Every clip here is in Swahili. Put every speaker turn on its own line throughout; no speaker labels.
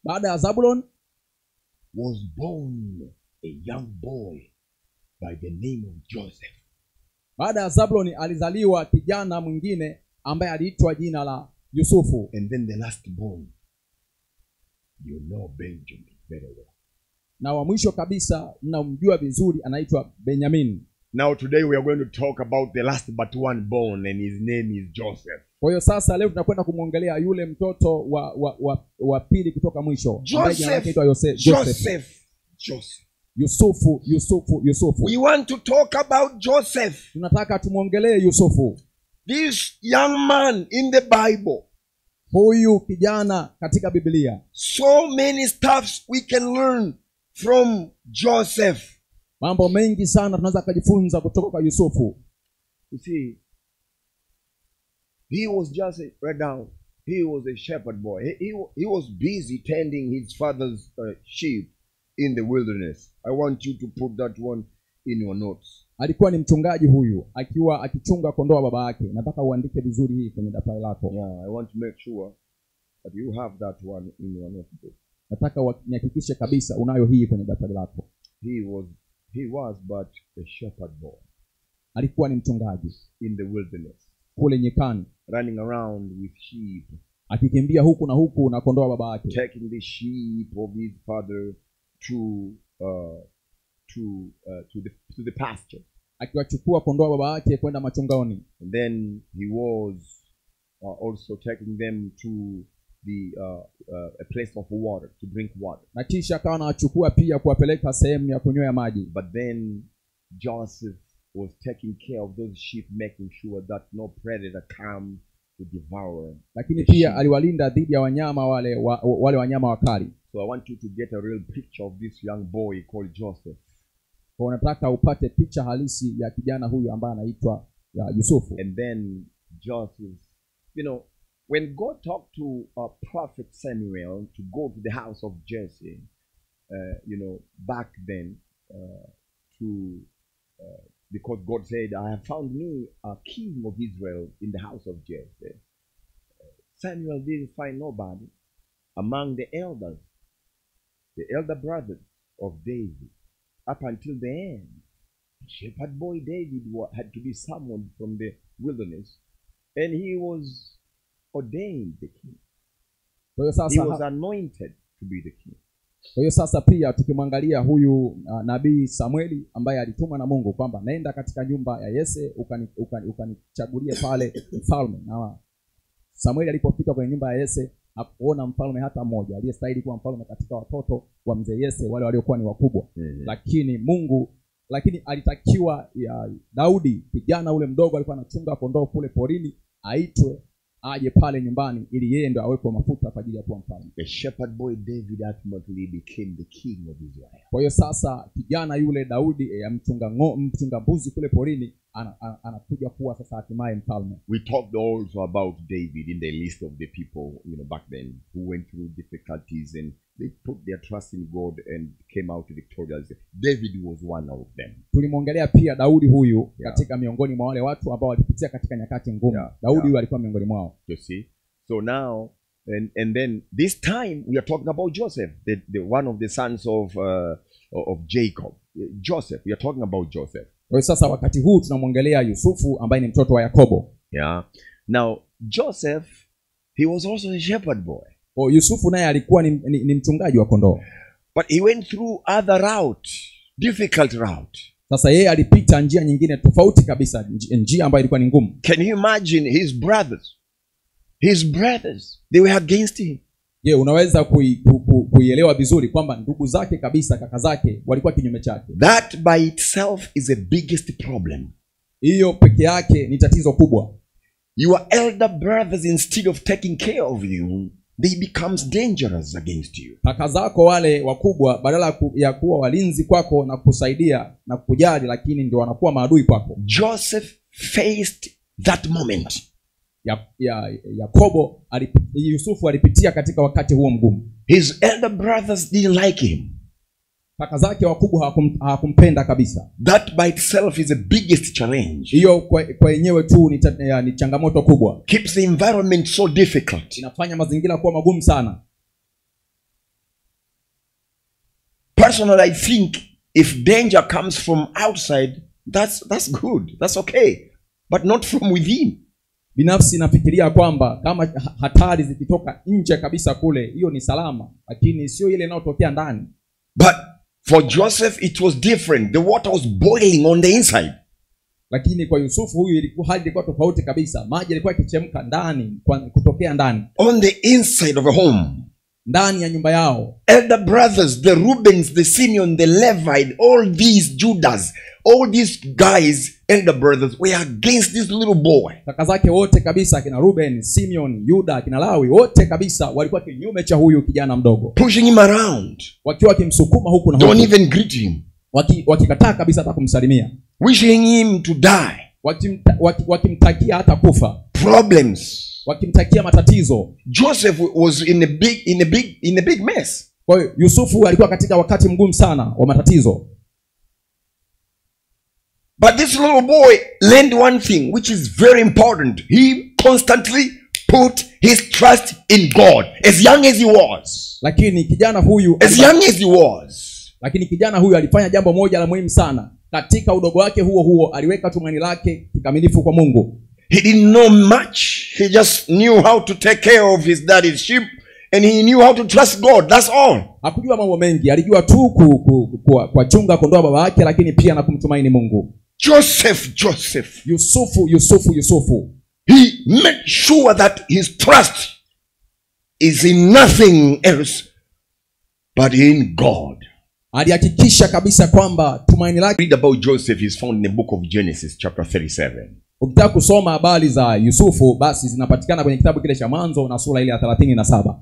baada ya Zabulon
was born a young boy by the name of Joseph.
baada ya Zabulon alizaliwa kijana mwingine ambaye aliitwa jina la Yusufu.
And then the last born, you know Benjamin very well.
Na wa mwisho kabisa mnamjua vizuri anaitwa Benjamin.
Now today we are going to talk about the last but one born, and his name is Joseph.
Kwa hiyo sasa leo tunakwenda kumwongelea yule mtoto wa pili kutoka mwisho ambaye jina lake anaitwa
Joseph.
Yusufu.
We want to talk about Joseph.
Tunataka tumwongelee Yusufu.
This young man in the Bible.
Huyu kijana katika Biblia.
So many stuffs we can learn from Joseph.
Mambo mengi sana tunaweza kujifunza kutoka kwa Yusufu.
You see, he was just right down. He was a shepherd boy. He was busy tending his father's sheep in the wilderness. I want you to put that one in your notes.
Alikuwa ni mchungaji huyu akiwa akichunga kondoo wa baba yake. Nataka uandike vizuri hii kwenye daftari lako.
Yeah, I want to make sure that you have that one in your notebook.
Nataka uhakikishe kabisa unayo hii kwenye daftari lako.
He was but a shepherd boy.
Alikuwa ni mchungaji
in the wilderness,
kule nyikani,
running around with sheep,
akikimbia huku na huku na kondoo wa baba yake,
taking the sheep of his father to the pasture,
akiwachukua kondoo wa baba yake kwenda machungani.
And then he was also taking them to a place of water, to drink water.
Na kisha akawa anachukua pia kuwapeleka sehemu ya kunywea maji.
But then Joseph was taking care of those sheep, making sure that no predator come to devour.
Lakini pia aliwalinda dhidi ya wanyama wale wanyama wakali.
So I want you to get a real picture of this young boy called Joseph.
Kwa nataka upate picha halisi ya kijana huyu ambaye anaitwa Yusufu.
And then Joseph, when God talked to prophet Samuel to go to the house of Jesse, back then, because God said, I have found me a king of Israel in the house of Jesse. Samuel didn't find nobody among the elders, the elder brothers of David, up until the end. Shepherd boy David had to be summoned from the wilderness, and he was ordained the king. He was anointed to be the king.
Kwa hiyo sasa pia tukimwangalia huyu nabii Samueli ambaye alitumwa na Mungu kwamba naenda katika nyumba ya Yese ukanichagulie pale mfalme. Na Samueli alipofika kwenye nyumba ya Yese hakuona mfalme hata mmoja aliyestahili kuwa mfalme katika watoto wa mzee Yese, wale waliokuwa ni wakubwa. Lakini alitakiwa Daudi, kijana ule mdogo alikuwa anachunga kondoo kule porini, aitwe aje pale nyumbani ili yeye ndo awekwe mafuta kwa ajili ya kuwa mfalme.
The shepherd boy David ultimately became the king of Israel.
Kwa hiyo sasa kijana yule Daudi mchunga mbuzi kule porini anakuja kuwa sasa hatimaye mfalme.
We talked also about David in the list of the people, back then, who went through difficulties and they put their trust in God and came out victorious. David was one of them.
Tulimwongelea pia Daudi huyu katika miongoni mwa wale watu ambao walipitia katika nyakati ngumu. Daudi huyu alikuwa miongoni mwao.
You see? So now and then this time we are talking about Joseph, the one of the sons of Jacob. Joseph, we are talking about Joseph.
Kwa sasa wakati huu tunamwongelea Yusufu ambaye ni mtoto wa Yakobo.
Yeah. Now Joseph, he was also a shepherd boy.
Yusufu naye alikuwa ni mchungaji wa kondoo.
But he went through other route, difficult route.
Sasa yeye alipita njia nyingine tofauti kabisa, njia ambayo ilikuwa ni ngumu.
Can you imagine his brothers? His brothers, they were against him.
Unaweza kuielewa vizuri kwamba ndugu zake kabisa, kaka zake walikuwa kinyume chake.
That by itself is the biggest problem.
Hiyo peke yake ni tatizo kubwa.
Your elder brothers, instead of taking care of you, they becomes dangerous against you.
Kaka zako wale wakubwa badala ya kuwa walinzi kwako na kusaidia na kujali, lakini ndio wanakuwa maadui kwako.
Joseph faced that moment.
Yusufu alipitia katika wakati huo mgumu.
His elder brothers didn't like him.
Kaka zake wakubwa hawakumpenda kabisa.
That by itself is the biggest challenge.
Hiyo kwa yenyewe tu ni changamoto kubwa.
Keeps the environment so difficult.
Inafanya mazingira kuwa magumu sana.
Personally, I think if danger comes from outside, that's good. That's okay. But not from within.
Binafsi nafikiria kwamba kama hatari zikitoka nje kabisa kule, hiyo ni salama, lakini sio ile inayotokea ndani.
But for Joseph it was different. The water was boiling on the inside.
Lakini kwa Yusufu huyu hali ilikuwa tofauti kabisa. Maji yalikuwa yakichemka ndani, kutokea ndani.
On the inside of a home.
Ndani ya nyumba yao.
Elder brothers, the Reubens, the Simeon, the Levite, all these Judas, all these guys, elder brothers, were against this little boy.
Kaka zake wote kabisa, kina Reuben, Simeon, Yuda, kina Lawi, wote kabisa walikuwa kinyume cha huyu kijana mdogo.
Pushing him around.
Wakiwa wakimsukuma huku na huku.
Don't even greet him.
Wakikataa kabisa hata kumsalimia.
Wishing him to die.
Wakimtakia hata kufa.
Problems.
Wakimtakia matatizo.
Joseph was in a big mess.
Kwa hiyo Yusufu alikuwa katika wakati mgumu sana wa matatizo.
But this little boy learned one thing which is very important. He constantly put his trust in God as young as he was.
Lakini kijana huyu alifanya jambo moja la muhimu sana. Katika udogo wake huo aliweka tumaini lake kikamilifu kwa Mungu.
He didn't know much. He just knew how to take care of his daddy's sheep and he knew how to trust God. That's all.
Hakujua mambo mengi. Alijua tu kuchunga kondoo baba yake, lakini pia na kumtumaini Mungu.
Joseph.
Yusufu.
He made sure that his trust is in nothing else but in God.
Alihakikisha kabisa kwamba tumaini lake.
Read about Joseph is found in the book of Genesis chapter 37.
Ukitaka kusoma habari za Yusufu basi zinapatikana kwenye kitabu kile cha Mwanzo na sura ile ya 37.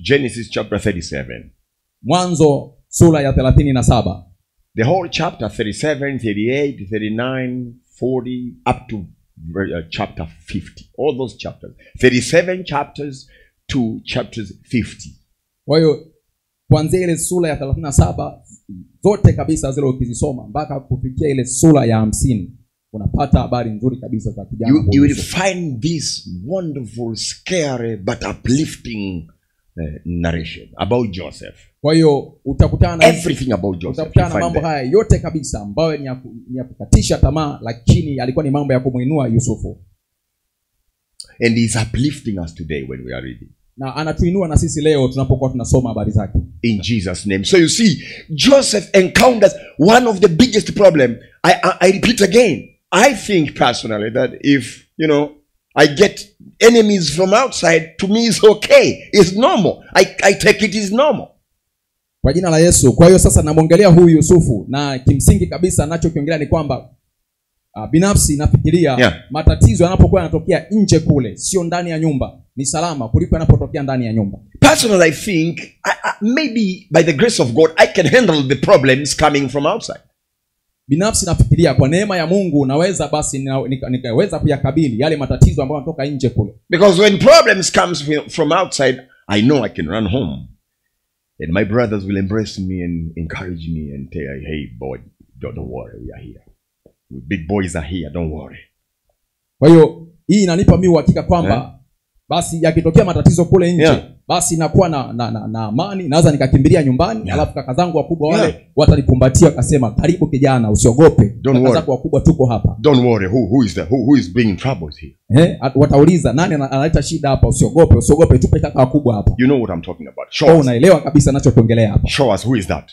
Genesis chapter 37.
Mwanzo sura ya 37.
The whole chapter 37, 38, 39, 40 up to chapter 50. All those chapters. 37 chapters to chapters 50.
Kwa hiyo kuanzia ile sura ya 37 zote kabisa zile ukizisoma mpaka kufikia ile sura ya 50 unapata habari nzuri kabisa za kijana.
You will find this wonderful, scary but uplifting narration about Joseph.
Kwa hiyo utakutana
everything about Joseph.
Utakutana mambo haya yote kabisa ambayo ni ya kukatisha tamaa, lakini yalikuwa ni mambo ya kumuinua Yusufu.
And he is uplifting us today when we are reading.
Na anatuinua na sisi leo tunapokuwa tunasoma habari zake.
In Jesus name. So you see, Joseph encounters one of the biggest problem. I repeat again. I think personally that if, I get enemies from outside, to me it's okay. It's normal. I take it as normal.
Kwa jina la Yesu. Kwa hiyo sasa namwongelea huyu Yusufu, na kimsingi kabisa ninachokiongelea ni kwamba binafsi nafikiria matatizo yanapokuwa yanatokea nje kule, sio ndani ya nyumba, ni salama kuliko yanapotokea ndani ya nyumba.
Personally, I think maybe by the grace of God I can handle the problems coming from outside.
Binafsi nafikiria kwa neema ya Mungu naweza basi nikaweza kuyakabili yale matatizo ambayo yanatoka nje kule.
Because when problems comes from outside, I know I can run home. And my brothers will embrace me and encourage me and say, hey boy, don't worry, we are here. Big boys are here, don't worry.
Kwa hiyo hii inanipa mimi uhakika kwamba basi yakitokea matatizo kule nje, basi nakuwa na amani, naweza nikakimbilia nyumbani, alafu kaka zangu wakubwa wale watanikumbatia wakasema karibu kijana, usiogope. Kaka zangu wakubwa tuko hapa.
Don't worry, who is bringing troubles here?
Watauliza nani analeta shida hapa, usiogope, tupe kaka wakubwa hapa.
You know what I'm talking about. Show us.
Unaelewa kabisa ninachokuongelea hapa.
Show us who is that.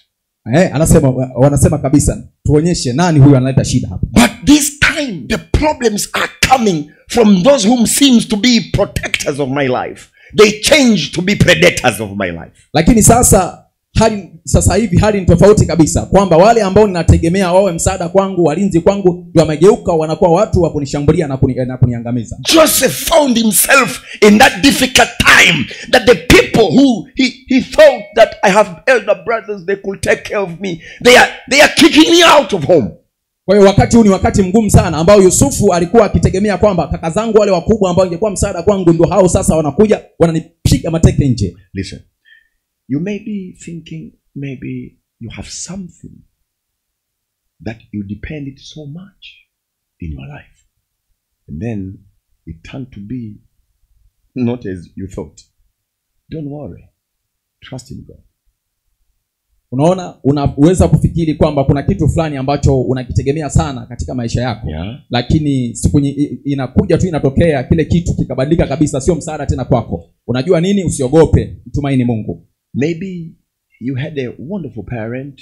Wanasema kabisa tuonyeshe nani huyu analeta shida hapa.
But this time the problems are coming from those whom seems to be protectors of my life. They change to be predators of my life.
Lakini sasa hivi hali ni tofauti kabisa, kwamba wale ambao ninategemea wawe msaada kwangu, walinzi kwangu, ndio wamegeuka wanakuwa watu wa kunishambulia na kuniangamiza.
Joseph found himself in that difficult time that the people who he thought that I have elder brothers, they could take care of me. They are kicking me out of home.
Kwa hiyo wakati huu ni wakati mgumu sana ambao Yusufu alikuwa akitegemea kwamba kaka zangu wale wakubwa ambao ingekuwa msaada kwangu ndio hao sasa wanakuja wananipiga mateke nje.
Listen. You may be thinking maybe you have something that you depended so much in your life. And then it turned to be not as you thought. Don't worry. Trust in God.
Unaona, unaweza kufikiri kwamba kuna kitu fulani ambacho unakitegemea sana katika maisha yako.
Yeah.
Lakini siku inakuja tu inatokea kile kitu kikabadilika kabisa, sio msaada tena kwako. Unajua nini? Usiogope, mtumaini Mungu.
Maybe you had a wonderful parent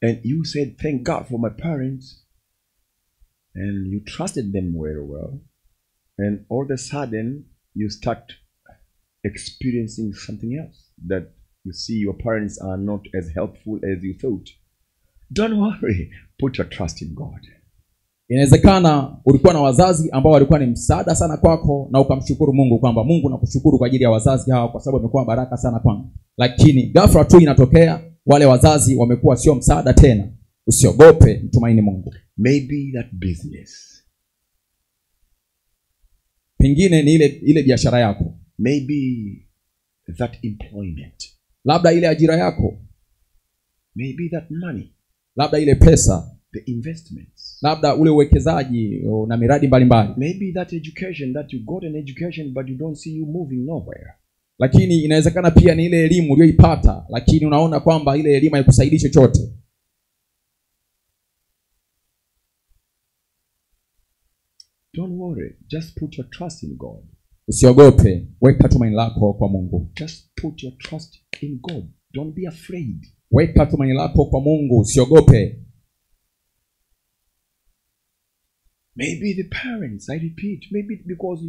and you said, thank God for my parents. And you trusted them very well. And all of a sudden, you start experiencing something else. That you see your parents are not as helpful as you thought. Don't worry. Put your trust in God.
Inawezekana ulikuwa na wazazi ambao walikuwa ni msaada sana kwako na ukamshukuru Mungu kwamba Mungu nakushukuru kwa ajili ya wazazi hawa kwa sababu wamekuwa baraka sana kwangu. Lakini ghafla tu inatokea wale wazazi wamekuwa sio msaada tena. Usiogope, mtumaini Mungu.
Maybe that business.
Pengine ni ile biashara yako.
Maybe that employment.
Labda ile ajira yako.
Maybe that money.
Labda ile pesa.
The investments.
Labda ule uwekezaji na miradi mbalimbali.
Maybe that education, that you got an education but you don't see you moving nowhere.
Lakini inawezekana pia ni ile elimu uliyoipata lakini unaona kwamba ile elimu haikusaidii chochote.
Don't worry, just put your trust in God.
Usiogope, weka tumaini lako kwa Mungu.
Just put your trust in God. Don't be afraid.
Weka tumaini lako kwa Mungu, usiogope.
Maybe the parents, I repeat, maybe because,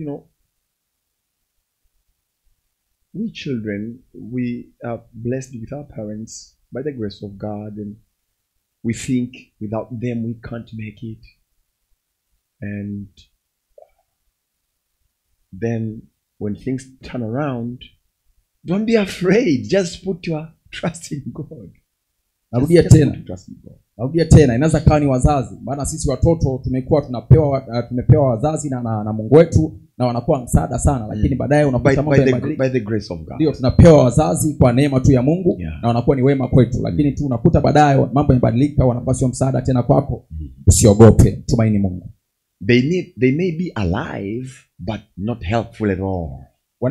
we children, we are blessed with our parents by the grace of God, and we think without them we can't make it. And then when things turn around, don't be afraid. Just put your trust in God.
Narudia tena, inaweza kawa ni wazazi. Maana sisi watoto tumekuwa tumepewa wazazi na Mungu wetu na wanakuwa msaada sana, lakini baadaye unakuta
by the grace of God.
Ndio tunapewa wazazi kwa neema tu ya Mungu,
yeah,
na wanakuwa ni wema kwetu, lakini tu unakuta baadaye mambo yanabadilika, wanakuwa sio msaada tena kwako. Usiogope, tumaini Mungu.
They may be alive but not helpful at all.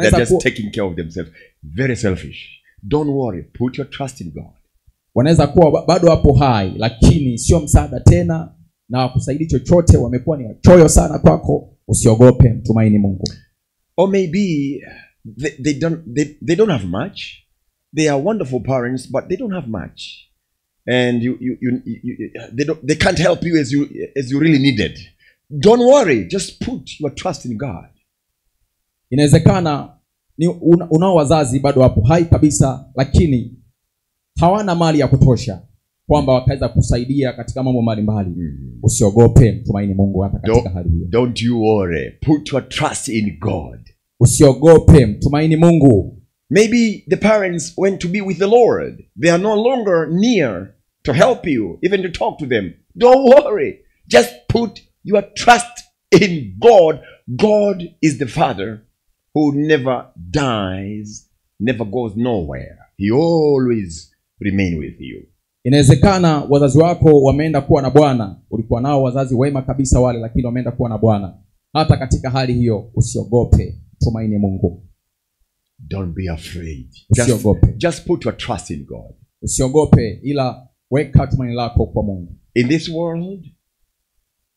They're just taking care of themselves. Very selfish. Don't worry, put your trust in God.
Wanaweza kuwa bado hapo hai lakini sio msaada tena na wakusaidii chochote, wamekuwa ni wachoyo sana kwako. Usiogope, mtumaini Mungu.
Or maybe they don't have much. They are wonderful parents but they don't have much. And they can't help you as you really needed. Don't worry, just put your trust in God.
Inawezekana ni unao wazazi bado hapo hai kabisa lakini hawana mali ya kutosha kwamba wakaweza kusaidia katika mambo mbalimbali. Usiogope, mtumaini Mungu hata katika hali hiyo.
Don't you worry, put your trust in God.
Usiogope, mtumaini Mungu.
Maybe the parents went to be with the Lord. They are no longer near to help you, even to talk to them. Don't worry, just put your trust in God. God is the Father who never dies, never goes nowhere. He always remain with you.
Inawezekana wazazi wako wameenda kuwa na Bwana. Ulikuwa nao wazazi wema kabisa wale, lakini wameenda kuwa na Bwana. Hata katika hali hiyo usiogope, tumaini Mungu.
Don't be afraid. Just put your trust in God.
Usiogope, ila weka tumaini lako kwa Mungu.
In this world,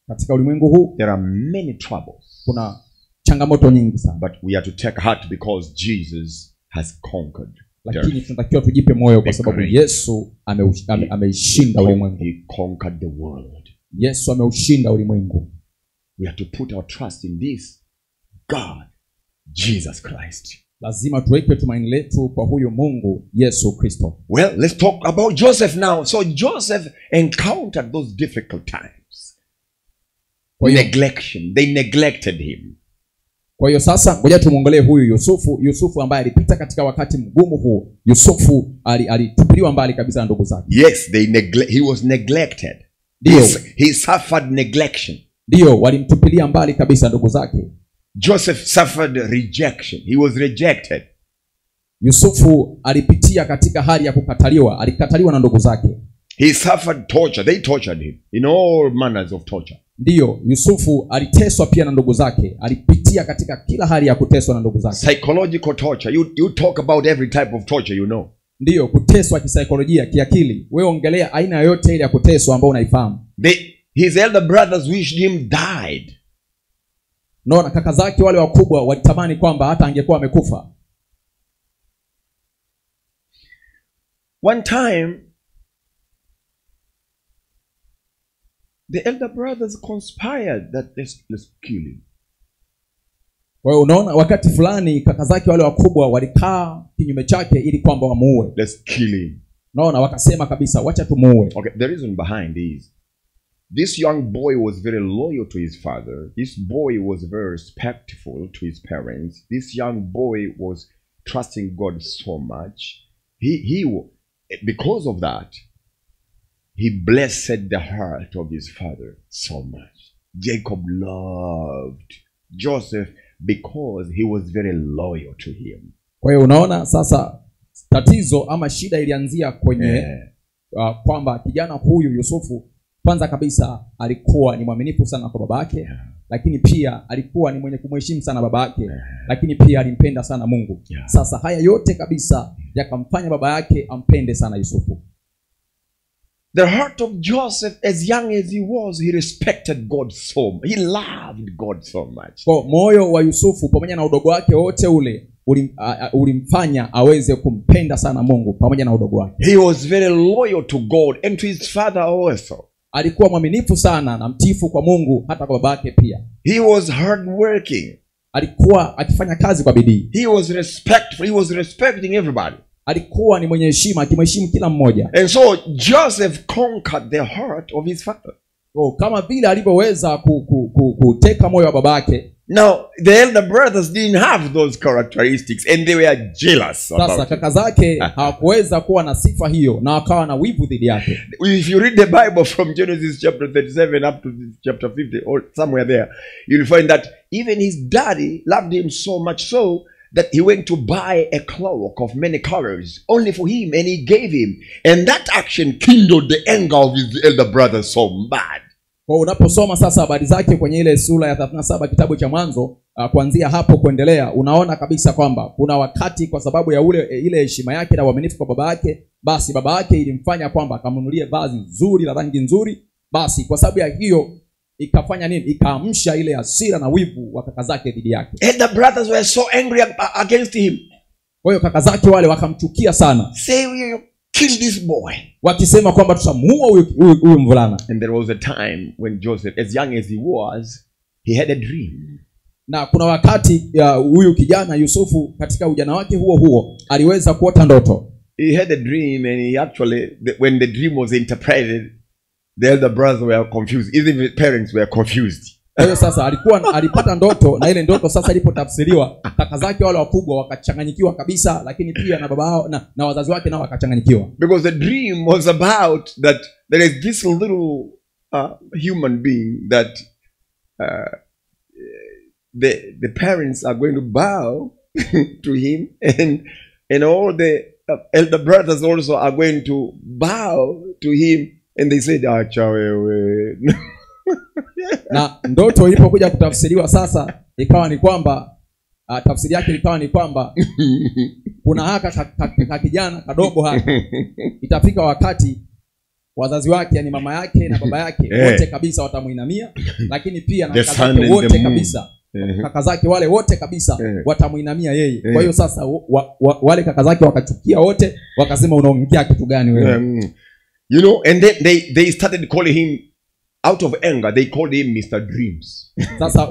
katika ulimwengu huu,
there are many troubles.
Kuna changamoto nyingi sana.
But we have to take heart because Jesus has conquered.
Lakini tunatakiwa tujipe moyo kwa sababu Yesu ameishinda ulimwengu.
He conquered the world.
Yesu ameushinda ulimwengu.
We have to put our trust in this God, Jesus Christ.
Lazima tuweke tumaini letu kwa huyo Mungu Yesu Kristo.
Well, let's talk about Joseph now. So Joseph encountered those difficult times. Neglection. They neglected him.
Kwa hiyo sasa ngoja tumuongelee huyu Yusufu ambaye alipita katika wakati mgumu huu. Yusufu alitupiliwa mbali kabisa na ndugu zake.
Yes, he was neglected. He suffered neglection.
Ndio, walimtupilia mbali kabisa ndugu zake.
Joseph suffered rejection. He was rejected.
Yusufu alipitia katika hali ya kukataliwa, alikataliwa na ndugu zake.
He suffered torture. They tortured him in all manners of torture.
Ndio, Yusufu aliteswa pia na ndugu zake. Alipitia katika kila hali ya kuteswa na ndugu zake.
Psychological torture. You talk about every type of torture, you know.
Ndiyo, kuteswa kisaikolojia, kiakili. Wewe ongelea aina yoyote ile ya kuteswa ambayo unaifahamu.
His elder brothers wished him died.
Na kaka zake wale wakubwa walitamani kwamba hata angekuwa amekufa.
One time, the elder brothers conspired that let's kill him.
Kwa hiyo unaona, wakati fulani kaka zake wale wakubwa walikaa kinyume chake ili kwamba wamuue.
Let's kill him.
Naona wakasema kabisa, wacha tumuue.
Okay, the reason behind is this young boy was very loyal to his father. This boy was very respectful to his parents. This young boy was trusting God so much. Because of that, he blessed the heart of his father so much. Jacob loved Joseph because he was very loyal to him.
Kwa hiyo unaona sasa tatizo ama shida ilianzia kwenye kwamba kijana huyu Yusufu kwanza kabisa alikuwa ni mwaminifu sana kwa babake, lakini pia alikuwa ni mwenye kumheshimu sana babake, lakini pia alimpenda sana Mungu. Sasa haya yote kabisa yakamfanya baba yake ampende sana Yusufu.
The heart of Joseph, as young as he was, he respected God so much. He loved God so much.
Kwa moyo wa Yusufu pamoja na udogo wake wote ule ulimfanya aweze kumpenda sana Mungu pamoja na udogo wake.
He was very loyal to God and to his father also.
Alikuwa mwaminifu sana na mtiifu kwa Mungu hata kwa babake pia.
He was hardworking.
Alikuwa akifanya kazi kwa bidii.
He was respectful. He was respecting everybody.
Alikuwa ni mwenye heshima, akimheshimu kila mmoja.
And so Joseph conquered the heart of his father.
Kama vile alivyoweza kuteka moyo wa babake.
Now, the elder brothers didn't have those characteristics and they were jealous.
Sasa kaka zake hawakuweza kuwa na sifa hiyo na wakawa na wivu dhidi yake.
If you read the Bible from Genesis chapter 37 up to chapter 50 or somewhere there, you'll find that even his daddy loved him so much so that he went to buy a cloak of many colors only for him, and he gave him. And that action kindled the anger of his elder brother so bad.
Kwa unaposoma sasa habari zake kwenye ile sura ya 37 kitabu cha Mwanzo, kuanzia hapo kuendelea, unaona kabisa kwamba kuna wakati kwa sababu ya ile heshima yake na uaminifu kwa baba yake, basi baba yake ilimfanya kwamba akamnunulie vazi nzuri la rangi nzuri. Basi kwa sababu ya hiyo ikafanya nini? Ikaamsha ile hasira na wivu wa kaka zake dhidi yake.
And the brothers were so angry against him.
Kwa hiyo kaka zake wale wakamchukia sana.
Say, we kill this boy.
Wakisema kwamba tutamuua huyu mvulana.
And there was a time when Joseph, as young as he was, he had a dream.
Na kuna wakati huyu kijana Yusufu katika ujana wake huo aliweza kuota ndoto.
He had a dream, and he actually, when the dream was interpreted, the elder brothers were confused. Even the parents were confused.
Kwa hiyo sasa alipata ndoto, na ile ndoto sasa ilipotafsiriwa, kaka zake wale wakubwa wakachanganyikiwa kabisa, lakini pia na baba wao na wazazi wake nao wakachanganyikiwa.
Because the dream was about that there is this little human being that the parents are going to bow to him, and all the elder brothers also are going to bow to him, and they said, acha wewe.
Na ndoto ilipokuja kutafsiriwa sasa ikawa ni kwamba tafsiri yake ikawa ni kwamba kuna haka kijana kadogo haka itafika wakati wazazi wake, yani mama yake na baba yake wote kabisa watamuinamia, lakini pia na kaka zake wote kabisa, kaka zake wale wote kabisa watamuinamia yeye. Kwa hiyo sasa wale kaka zake wakachukia wote, wakasema unaongea kitu gani wewe?
You know, and then they started calling him, out of anger, they called him Mr. Dreams.
Sasa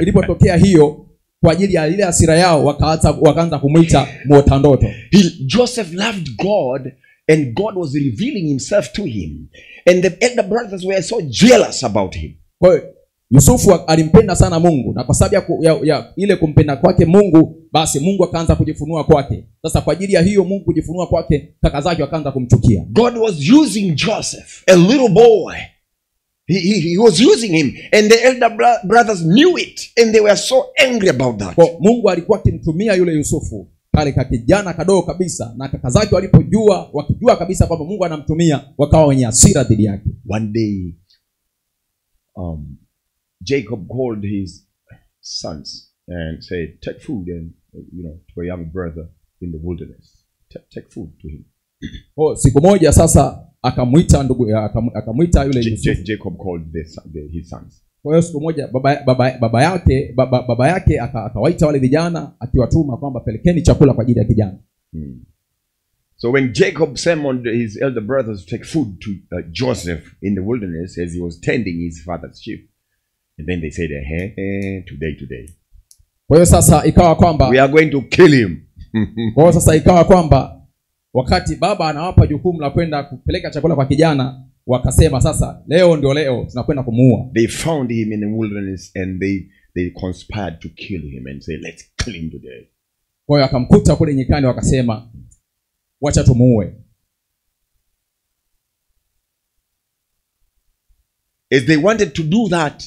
ilipotokea hiyo, kwa ajili ya ile hasira yao wakaanza kumuita muota ndoto.
Joseph loved God, and God was revealing himself to him, and the elder brothers were so jealous about him.
Kwa hiyo Yusufu alimpenda sana Mungu, na kwa sababu ya ile kumpenda kwake Mungu, basi Mungu akaanza kujifunua kwake. Sasa kwa ajili ya hiyo Mungu kujifunua kwake, kaka zake wakaanza kumchukia.
God was using Joseph, a little boy. He was using him, and the elder brothers knew it, and they were so angry about that.
Kwa Mungu alikuwa akimtumia yule Yusufu kale kijana kadogo kabisa, na kaka zake wakijua kabisa kwamba Mungu anamtumia, wakawa wenye hasira dhidi yake.
One day Jacob called his sons and said, take food and to a young brother. in the wilderness. Take food to him.
Siku moja sasa akamuita yule Yusufu.
Jacob called his sons.
Kwa hiyo siku moja baba yake akawaita wale vijana akiwatuma kwamba pelekeni chakula kwa ajili ya kijana.
So when Jacob summoned his elder brothers to take food to Joseph in the wilderness as he was tending his father's sheep, and then they said, today.
Kwa hiyo sasa ikawa kwamba
we are going to kill him.
Kwa hiyo sasa ikawa kwamba wakati baba anawapa jukumu la kwenda kupeleka chakula kwa kijana, wakasema sasa leo ndio leo tunakwenda kumuua.
They found him in the wilderness and they conspired to kill him and say, let's kill him today.
Kwa hiyo akamkuta kule nyikani, wakasema wacha tumuue.
As they wanted to do that,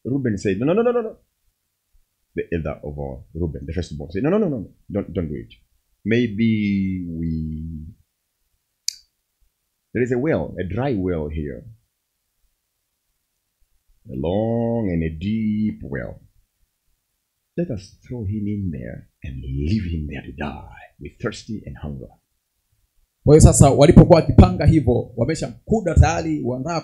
Reuben said, no. The elder of Reuben, the firstborn, said, no. Don't do it. Maybe there is a well, a dry well here. A long and a deep well. Let us throw him in there and leave him there to die with thirsty and hunger.
Kwa hiyo sasa walipokuwa wakipanga hivyo, wameshamkuda tayari wanataka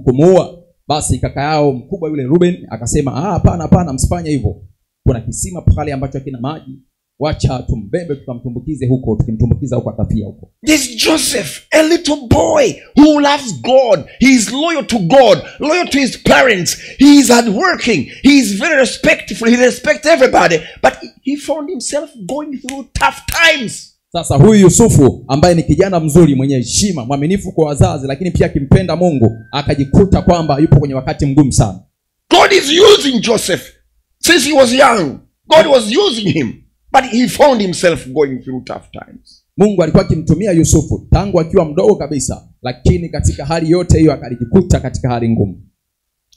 kumuua, basi kaka yao mkubwa yule Reuben akasema, hapana msifanye hivyo. Kuna kisima pale ambacho kina maji, wacha tumbebe tukamtumbukize huko, tukimtumbukiza huko atafia huko.
This Joseph, a little boy who loves God, he is loyal to God, loyal to his parents, he is hardworking, he is very respectful, he respects everybody, but he found himself going through tough times.
Sasa huyu Yusufu ambaye ni kijana mzuri mwenye heshima, mwaminifu kwa wazazi, lakini pia akimpenda Mungu, akajikuta kwamba yupo kwenye wakati mgumu sana.
God is using Joseph since he was young. God was using him, but he found himself going through tough times.
Mungu alikuwa akimtumia Yusufu tangu akiwa mdogo kabisa, lakini katika hali yote hiyo akajikuta katika hali ngumu.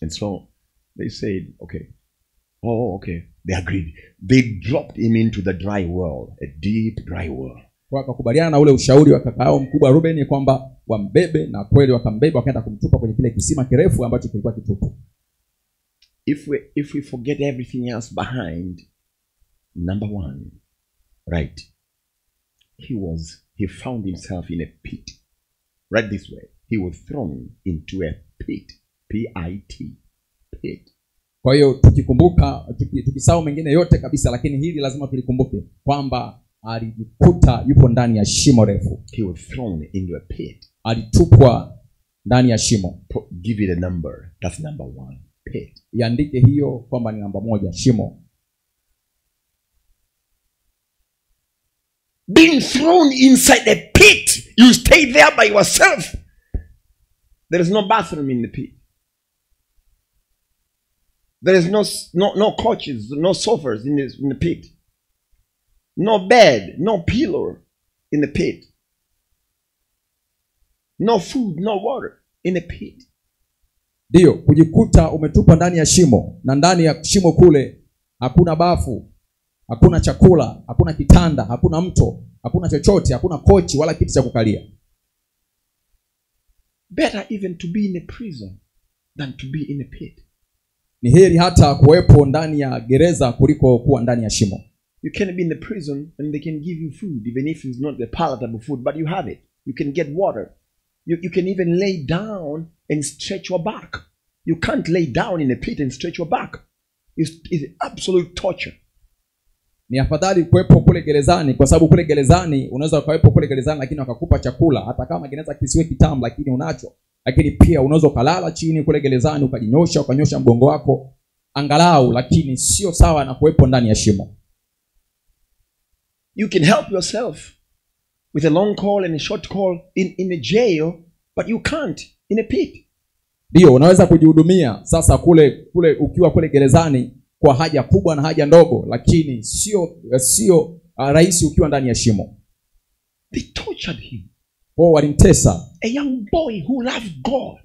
And so they said, okay. They agreed. They dropped him into the dry well, a deep dry well.
Wakakubaliana na ule ushauri wa kaka yao mkubwa Reuben kwamba wambebe, na kweli wakambeba, wakaenda kumtupa kwenye kile kisima kirefu ambacho kilikuwa kitupu.
If we forget everything else behind, number one, right? He found himself in a pit. Right this way. He was thrown into a pit. P-I-T. Pit.
Kwa hiyo tukisahau mengine yote kabisa, lakini hili lazima tulikumbuke kwamba alijikuta yupo ndani ya shimo refu.
He was thrown into a pit.
Alitupwa ndani ya shimo.
Give it a number. That's number one. Pit.
Iandike hiyo kwamba ni namba 1, shimo.
Being thrown inside a pit, you stay there by yourself. There is no bathroom in the pit. There is no couches, no sofas in the pit. No bed, no pillow in the pit. No food, no water in the pit.
Ndio, kujikuta umetupwa ndani ya shimo, na ndani ya shimo kule hakuna bafu, hakuna chakula, hakuna kitanda, hakuna mto, hakuna chochote, hakuna kochi wala kiti cha kukalia.
Better even to be in a prison than to be in a pit.
Ni heri hata kuwepo ndani ya gereza kuliko kuwa ndani ya shimo.
You can be in the prison and they can give you food, even if it's not the palatable food, but you have it. You can get water. You can even lay down and stretch your back. You can't lay down in a pit and stretch your back. It's absolute torture.
Ni afadhali kuwepo kule gerezani, kwa sababu kule gerezani unaweza kuwepo kule gerezani lakini wakakupa chakula, hata kama kinaweza kisiwe kitamu lakini unacho. Lakini pia unaweza kulala chini kule gerezani ukanyosha mgongo wako angalau, lakini sio sawa na kuwepo ndani ya shimo.
You can help yourself with a long call and a short call in a jail, but you can't in a pit.
Ndio, unaweza kujihudumia sasa kule ukiwa kule gerezani kwa haja kubwa na haja ndogo, lakini sio rahisi ukiwa ndani ya shimo.
They tortured him.
Walimtesa.
A young boy who loved God.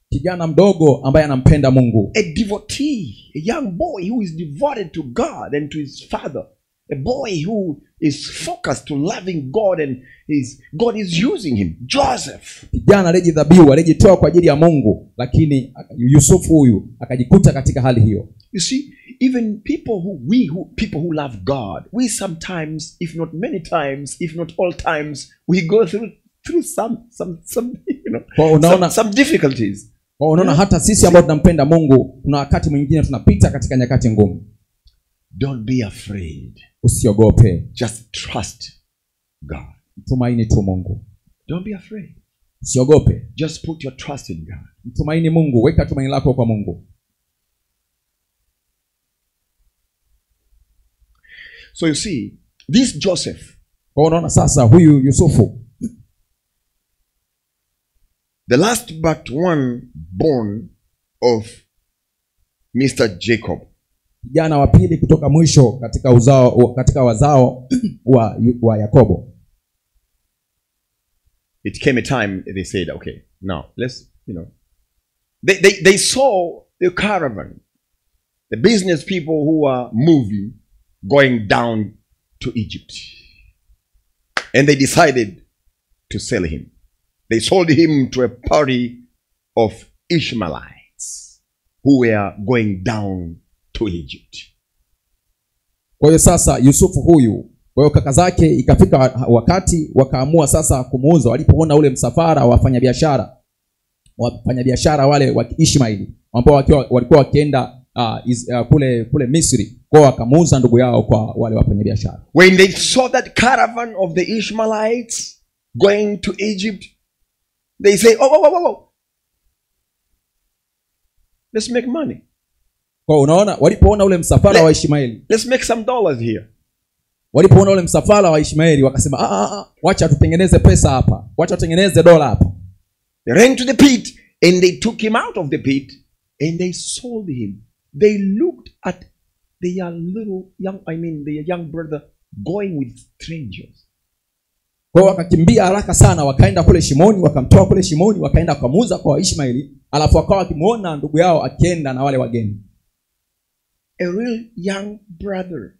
Kijana mdogo ambaye anampenda Mungu.
A devotee, a young boy who is devoted to God and to his father. A boy who is focused to loving God and God is using him. Joseph.
Kijana aliyejidhabihu, aliyejitoa kwa ajili ya Mungu, lakini Yusufu huyu akajikuta katika hali hiyo.
You see, even people who love God, we sometimes, if not many times, if not all times, we go through some some difficulties.
Unaona hata sisi ambao tunampenda Mungu kuna wakati mwingine tunapita katika nyakati ngumu.
Don't be afraid.
Usiogope.
Just trust God.
Tumaini tu Mungu.
Don't be afraid.
Usiogope.
Just put your trust in God.
Tumaini Mungu, weka tumaini lako kwa Mungu.
So you see, this Joseph,
unaona sasa huyu Yusufu,
the last but one born of Mr. Jacob,
kijana wa pili kutoka mwisho katika wazao wa Yakobo.
It came a time they said, okay, now let's, they saw the caravan, the business people who are moving, going down to Egypt. And they decided to sell him. They sold him to a party of Ishmaelites who were going down to Egypt.
Kwa hiyo sasa Yusufu huyu, kwa hiyo kaka zake ikafika wakati wakaamua sasa kumuuza. Walipoona ule msafara wa wafanyabiashara wale wa Ishmaeli ambao walikuwa wakienda kule Misri, kwa wakamuuza ndugu yao kwa wale wafanyabiashara.
When they saw that caravan of the Ishmaelites going to Egypt, they say, oh, let's make money.
Kwa unaona walipoona ule msafara wa Ishmaeli,
let's make some dollars here.
Walipoona ule msafara wa Ishmaeli wakasema, wacha tutengeneze pesa hapa, wacha tutengeneze dola hapa.
They ran to the pit and they took him out of the pit and they sold him. They looked at their young brother going with strangers.
Kwa wakakimbia haraka sana, wakaenda kule shimoni, wakamtoa kule shimoni, wakaenda kumuuza kwa Ishmaeli, alafu wakawa wakimuona ndugu yao akienda na wale wageni.
A real young brother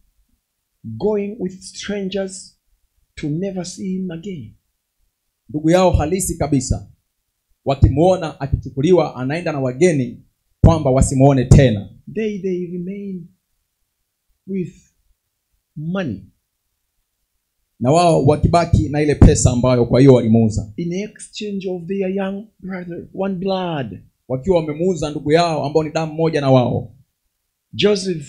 going with strangers to never see him again.
Ndugu yao halisi kabisa, wakimuona akichukuliwa anaenda na wageni kwamba wasimuone tena.
They remain with money.
Na wao wakibaki na ile pesa ambayo kwa hiyo walimuuza.
In exchange of their young brother, one blood.
Wakiwa wamemuuza ndugu yao ambao ni damu moja na wao.
Joseph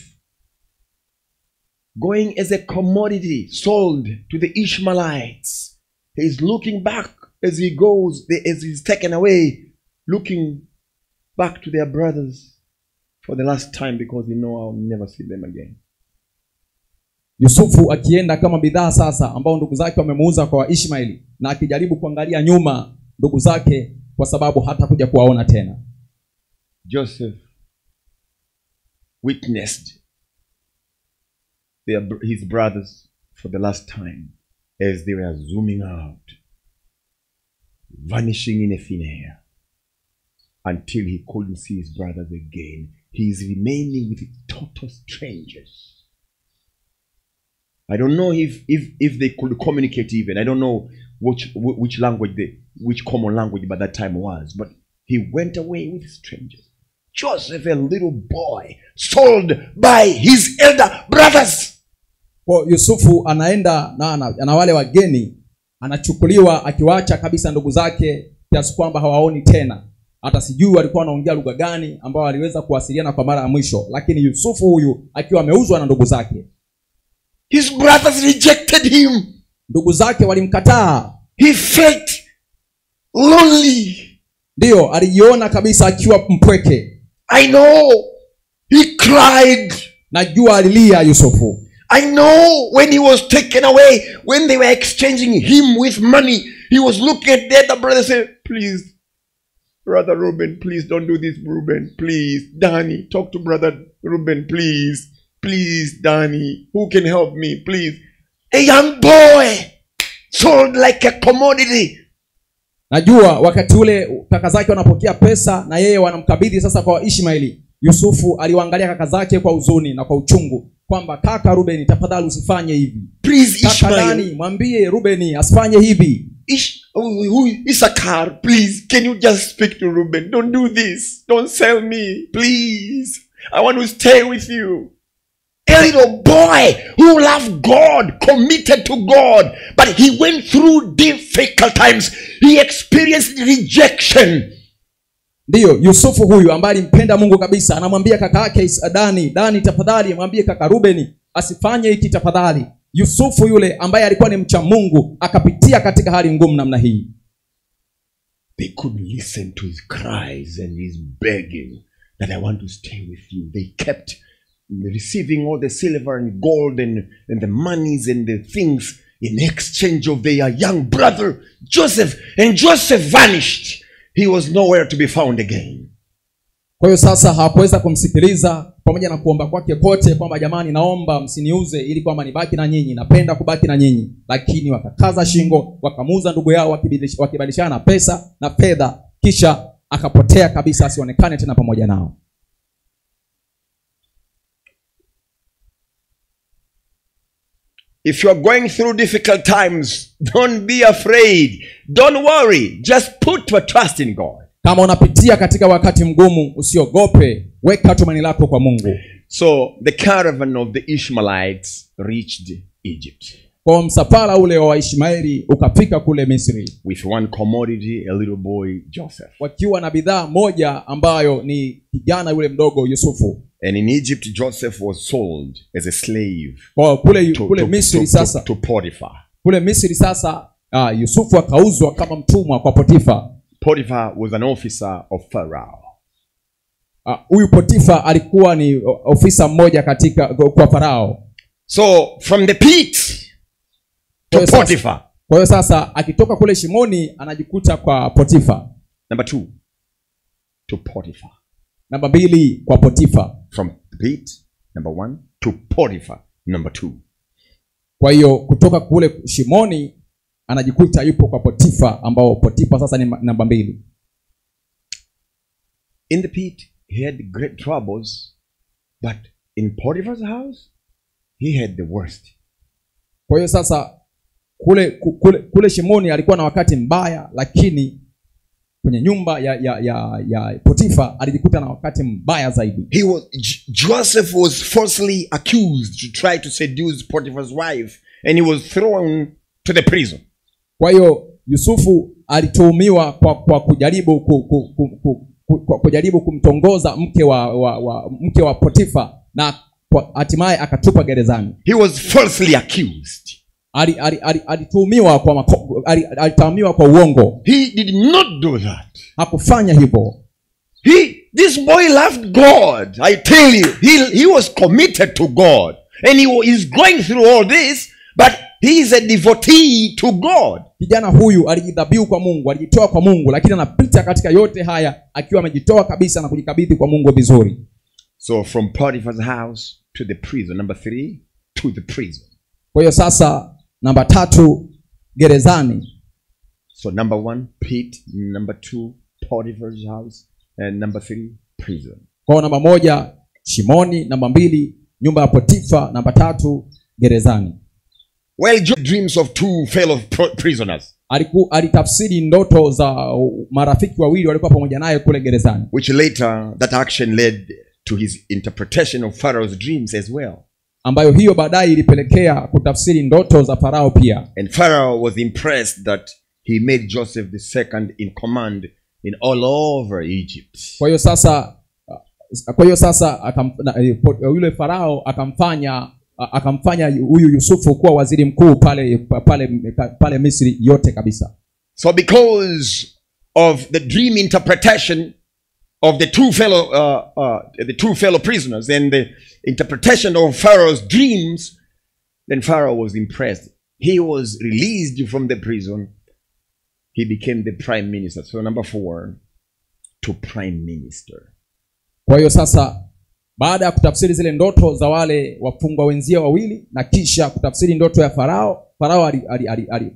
going as a commodity sold to the Ishmaelites. He is looking back as he goes, as he's taken away, looking back to their brothers for the last time because they know I'll never see them again.
Yusufu akienda kama bidhaa sasa ambao ndugu zake wamemuuza kwa Ishmaeli, na akijaribu kuangalia nyuma ndugu zake kwa sababu hata kuja kuwaona tena.
Joseph witnessed his brothers for the last time as they were zooming out, vanishing in a thin air, until he couldn't see his brothers again. He is remaining with total strangers. I don't know if they could communicate even. I don't know which language which common language by that time was, but he went away with strangers. Joseph, a little boy, sold by his elder brothers.
Kwa Yusufu anaenda na wale wageni, anachukuliwa akiwaacha kabisa ndugu zake kiasi kwamba hawaoni tena. Hata sijui walikuwa wanaongea lugha gani ambao waliweza kuwasiliana kwa mara ya mwisho, lakini Yusufu huyu akiwa ameuzwa na ndugu zake.
His brothers rejected him.
Ndugu zake walimkataa.
He felt lonely.
Ndio, alijiona kabisa akiwa mpweke.
I know. He cried.
Najua alilia Yusufu.
I know when he was taken away, when they were exchanging him with money, he was looking at the other brother and saying, please, Brother Reuben, please don't do this, Reuben. Please, Danny, talk to Brother Reuben, please. Please, Danny, who can help me, please? A young boy sold like a commodity.
Najua wakati ule kaka zake wanapokea pesa na yeye wanamkabidhi sasa kwa Ishmaeli. Yusufu aliwaangalia kaka zake kwa huzuni na kwa uchungu kwamba kaka Reuben, tafadhali usifanye hivi.
Please,
Ishmael, mwambie Reuben asifanye hivi.
Issachar, please, can you just speak to Reuben? Don't do this. Don't sell me, please. I want to stay with you. A little boy who loved God, committed to God, but he went through difficult times. He experienced rejection.
Ndiyo, Yusufu huyu ambaye alimpenda Mungu kabisa, anamwambia kaka yake Dani, tafadhali mwambie kaka Rubeni asifanye hiki tafadhali. Yusufu yule ambaye alikuwa ni mcha Mungu akapitia katika hali ngumu namna hii.
They could listen to his cries and his begging that I want to stay with you. They kept receiving all the silver and gold and the monies and the things in exchange of their young brother Joseph. And Joseph vanished. He was nowhere to be found again.
Kwa hiyo sasa hawakuweza kumsikiliza pamoja na kuomba kwake kote kwamba jamani, naomba msiniuze ili kwamba nibaki na nyinyi, napenda kubaki na nyinyi. Lakini wakakaza shingo, wakamuuza ndugu yao wakibadilishana pesa na fedha, kisha akapotea kabisa, asionekane tena pamoja nao.
If you are going through difficult times, don't be afraid. Don't worry. Just put your trust in God.
Kama unapitia katika wakati mgumu, usiogope, weka tumaini lako kwa Mungu.
So the caravan of the Ishmaelites reached Egypt.
Kwa msafara ule wa Ishmaeli ukafika kule Misri.
With one commodity, a little boy Joseph.
Wakiwa na bidhaa moja ambayo ni kijana yule mdogo Yusufu.
And in Egypt, Joseph was sold as a slave.
Kwa kule Misri sasa.
To Potiphar.
Kule Misri sasa Yusufu akauzwa kama mtumwa kwa Potifa.
Potiphar was an officer of Pharaoh.
Huyu Potifa alikuwa ni ofisa mmoja kwa Farao.
So from the pit to Potiphar.
Kwa hiyo sasa akitoka kule shimoni anajikuta kwa Potifa.
Number 2, to Potiphar.
Namba 2 kwa Potifa.
From the pit, number 1, to Potiphar, number 2.
Kwa hiyo kutoka kule shimoni anajikuta yupo kwa Potifa, ambao Potifa sasa ni namba 2.
In the pit he had great troubles, but in Potiphar's house he had the worst.
Kwa hiyo sasa kule shimoni alikuwa na wakati mbaya, lakini kwenye nyumba ya Potifa alijikuta na wakati mbaya zaidi.
Joseph was falsely accused to try to seduce Potiphar's wife, and he was thrown to the prison.
Kwa hiyo Yusufu alituhumiwa kwa kujaribu kumtongoza mke wa Potifa, na hatimaye akatupa gerezani.
He was falsely accused.
Alituhumiwa kwa uongo.
He did not do that.
Hakufanya hivyo.
This boy loved God. I tell you, he was committed to God, and he is going through all this, but he is a devotee to God.
Kijana huyu alijidhabihu kwa Mungu, alijitoa kwa Mungu, lakini anapita katika yote haya akiwa amejitoa kabisa na kujikabidhi kwa Mungu vizuri.
So from Potiphar's house to the prison. Number 3, to the prison.
Kwa hiyo sasa namba 3, gerezani.
So number 1, pit. Number 2, Potiphar's house. And number 3, prison.
Kwa namba 1, shimoni. Namba 2, nyumba ya Potifa. Namba 3, gerezani.
Well, Job dreams of 2 fellow prisoners.
Alitafsiri ndoto za marafiki wawili walikuwa pamoja naye kule gerezani.
Which later, that action led to his interpretation of Pharaoh's dreams as well.
Ambayo hiyo baadaye ilipelekea kutafsiri ndoto za Farao pia.
And Pharaoh was impressed that he made Joseph the second in command in all over Egypt.
Kwa hiyo sasa yule Farao akamfanya huyu Yusufu kuwa waziri mkuu pale Misri yote kabisa.
So because of the dream interpretation of the two fellow prisoners and the interpretation of Pharaoh's dreams, then Pharaoh was impressed. He was released from the prison. He became the prime minister. So number 4, to prime minister.
Kwa hiyo sasa baada ya kutafsiri zile ndoto za wale wafungwa wenzia wawili na kisha kutafsiri ndoto ya Farao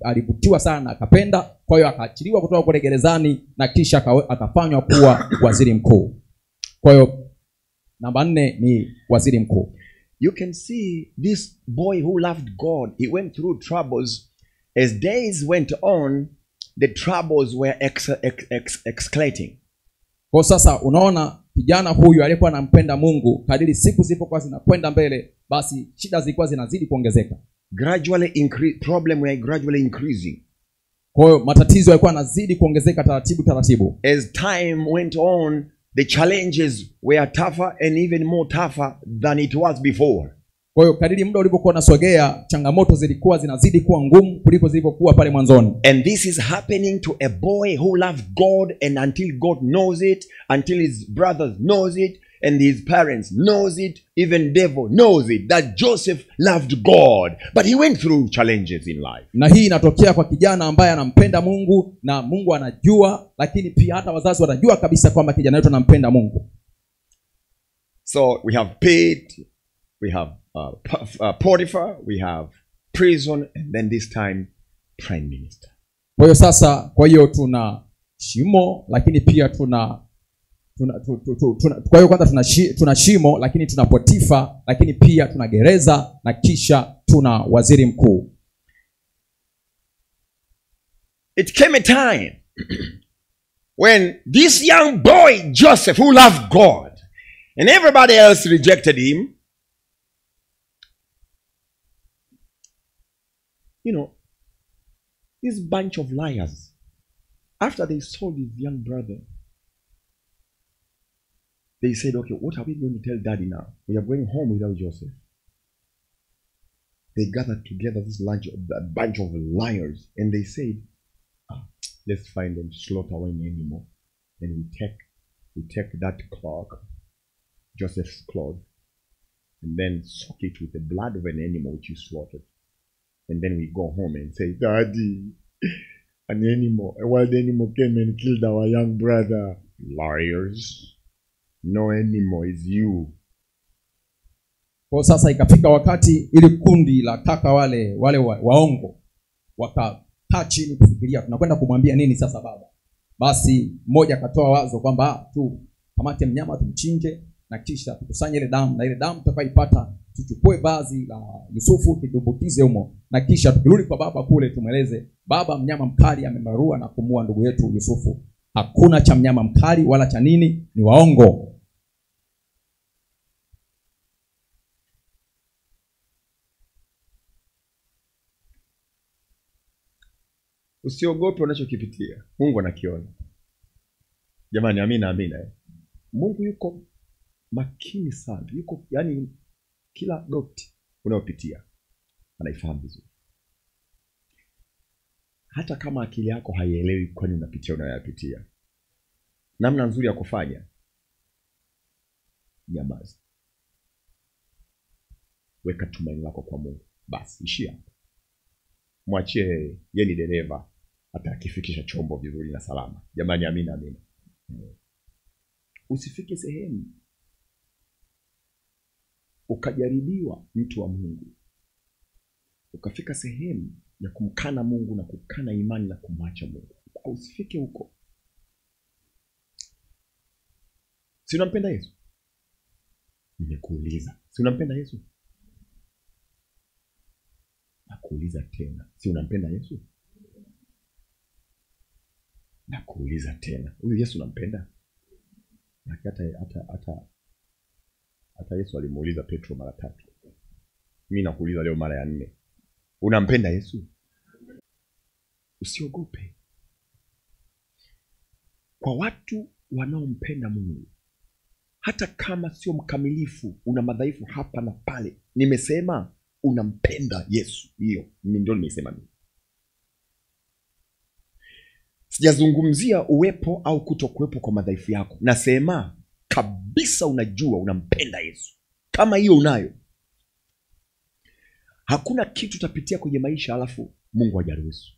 alivutiwa sana na akapenda. Kwa hiyo akaachiliwa kutoka kule gerezani na kisha akafanywa kuwa waziri mkuu. Kwa hiyo namba 4 ni waziri mkuu.
You can see this boy who loved God, he went through troubles. As days went on, the troubles were escalating.
Kwa sasa unaona kijana huyu aliyekuwa anampenda Mungu, kadiri siku zilipokuwa zinakwenda mbele, basi shida zilikuwa zinazidi kuongezeka.
Problem were gradually increasing.
Kwa hiyo matatizo yalikuwa yanazidi kuongezeka taratibu.
As time went on, the challenges were tougher and even more tougher than it was before.
Kwa hiyo kadiri muda ulipokuwa unasogea, changamoto zilikuwa zinazidi kuwa ngumu kuliko zilivyokuwa pale mwanzoni.
And this is happening to a boy who loved God, and until God knows it, until his brothers knows it, and his parents knows it, even devil knows it, that Joseph loved God, but he went through challenges in life.
Na hii inatokea kwa kijana ambaye anampenda Mungu, na Mungu anajua, lakini pia hata wazazi wanajua kabisa kwamba kijana wetu anampenda Mungu.
So we have paid, we have Potiphar, we have prison, and then this time prime minister.
Kwa hiyo tuna shimo, lakini pia kwa hiyo kwanza tuna shimo, lakini tuna Potifa, lakini pia tuna gereza, na kisha tuna waziri mkuu.
It came a time when this young boy Joseph, who loved God and everybody else rejected him, you know, this bunch of liars, after they sold his young brother, they said, okay, what are we going to tell daddy now? We are going home without Joseph. They gathered together this bunch of liars, and they said, let's find and slaughter one animal. And we take that cloth, Joseph's cloth, and then soak it with the blood of an animal which you slaughtered. And then we go home and say, Daddy, a wild animal came and killed our young brother. Liars. No animal is you.
Kwa sasa ikafika wakati ili kundi la kaka wale waongo wakakaa chini kufikiria tunakwenda kumwambia nini sasa baba. Basi mmoja akatoa wazo kwamba tu kamate mnyama tumchinje, na kisha tukusanye ile damu, na ile damu tutakayoipata tuchukue vazi la Yusufu tudumbukize humo, na kisha tukirudi kwa baba kule tumweleze, baba, mnyama mkali amemarua na kumua ndugu yetu Yusufu. Hakuna cha mnyama mkali wala cha nini, ni waongo.
Usiogope unachokipitia. Mungu anakiona. Jamani, amina. Mungu yuko makini sana. Yuko, yani kila doti unayopitia anaifahamu vizuri. Hata kama akili yako haielewi kwa nini unapitia unayopitia, namna nzuri ya kufanya, nyamaza. Weka tumaini lako kwa Mungu. Basi ishia. Mwachie yeye ni dereva, atakifikisha chombo vizuri na salama. Jamani, amina. Usifike sehemu ukajaribiwa, mtu wa Mungu, ukafika sehemu ya kumkana Mungu na kukana imani na kumwacha Mungu. Usifike huko. Si unampenda Yesu? Nimekuuliza, si unampenda Yesu? Nakuuliza tena, si unampenda Yesu? Nakuuliza tena, huyu Yesu unampenda? Na hata Yesu alimuuliza Petro mara 3. Mimi nakuuliza leo mara ya 4. Unampenda Yesu? Usiogope. Kwa watu wanaompenda Mungu, hata kama sio mkamilifu, una madhaifu hapa na pale, nimesema unampenda Yesu. Hiyo ndio nimesema mimi. Sijazungumzia uwepo au kutokuwepo kwa madhaifu yako. Nasema kabisa unajua unampenda Yesu. Kama hiyo unayo, hakuna kitu utapitia kwenye maisha alafu Mungu hajaruhusu.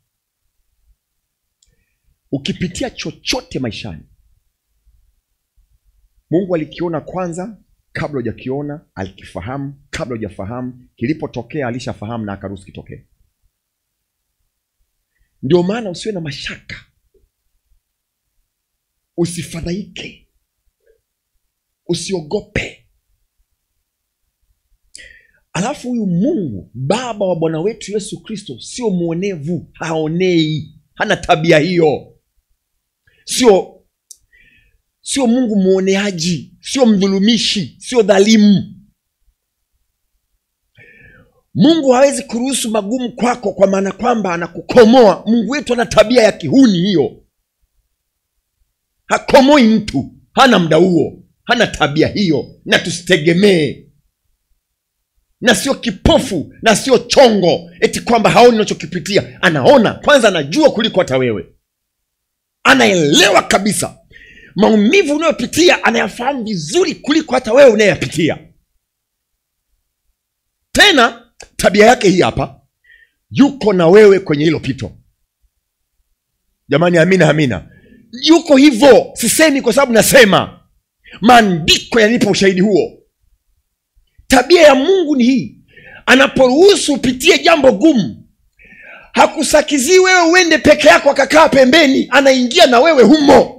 Ukipitia chochote maishani, Mungu alikiona kwanza kabla hujakiona, alikifahamu kabla hujafahamu, kilipotokea alishafahamu na akaruhusu kitokee. Ndio maana usiwe na mashaka. Usifadhaike. Usiogope. Alafu huyu Mungu, Baba wa Bwana wetu Yesu Kristo, sio muonevu, haonei, hana tabia hiyo. sio Mungu muoneaji, sio mdhulumishi, sio dhalimu. Mungu hawezi kuruhusu magumu kwako kwa maana kwamba anakukomoa. Mungu wetu ana tabia ya kihuni hiyo. Hakomoi mtu, hana muda huo, hana tabia hiyo, na tusitegemee. Na sio kipofu, na sio chongo eti kwamba haoni unachokipitia. Anaona, kwanza anajua kuliko hata wewe. Anaelewa kabisa maumivu unayopitia, anayafahamu vizuri kuliko hata wewe unayapitia. Tena tabia yake hii hapa, yuko na wewe kwenye hilo pito. Jamani, amina amina. Yuko hivyo, sisemi kwa sababu nasema, maandiko yanipa ushahidi huo. Tabia ya Mungu ni hii. Anaporuhusu upitie jambo gumu, hakusakizii wewe uende peke yako akakaa pembeni. Anaingia na wewe humo,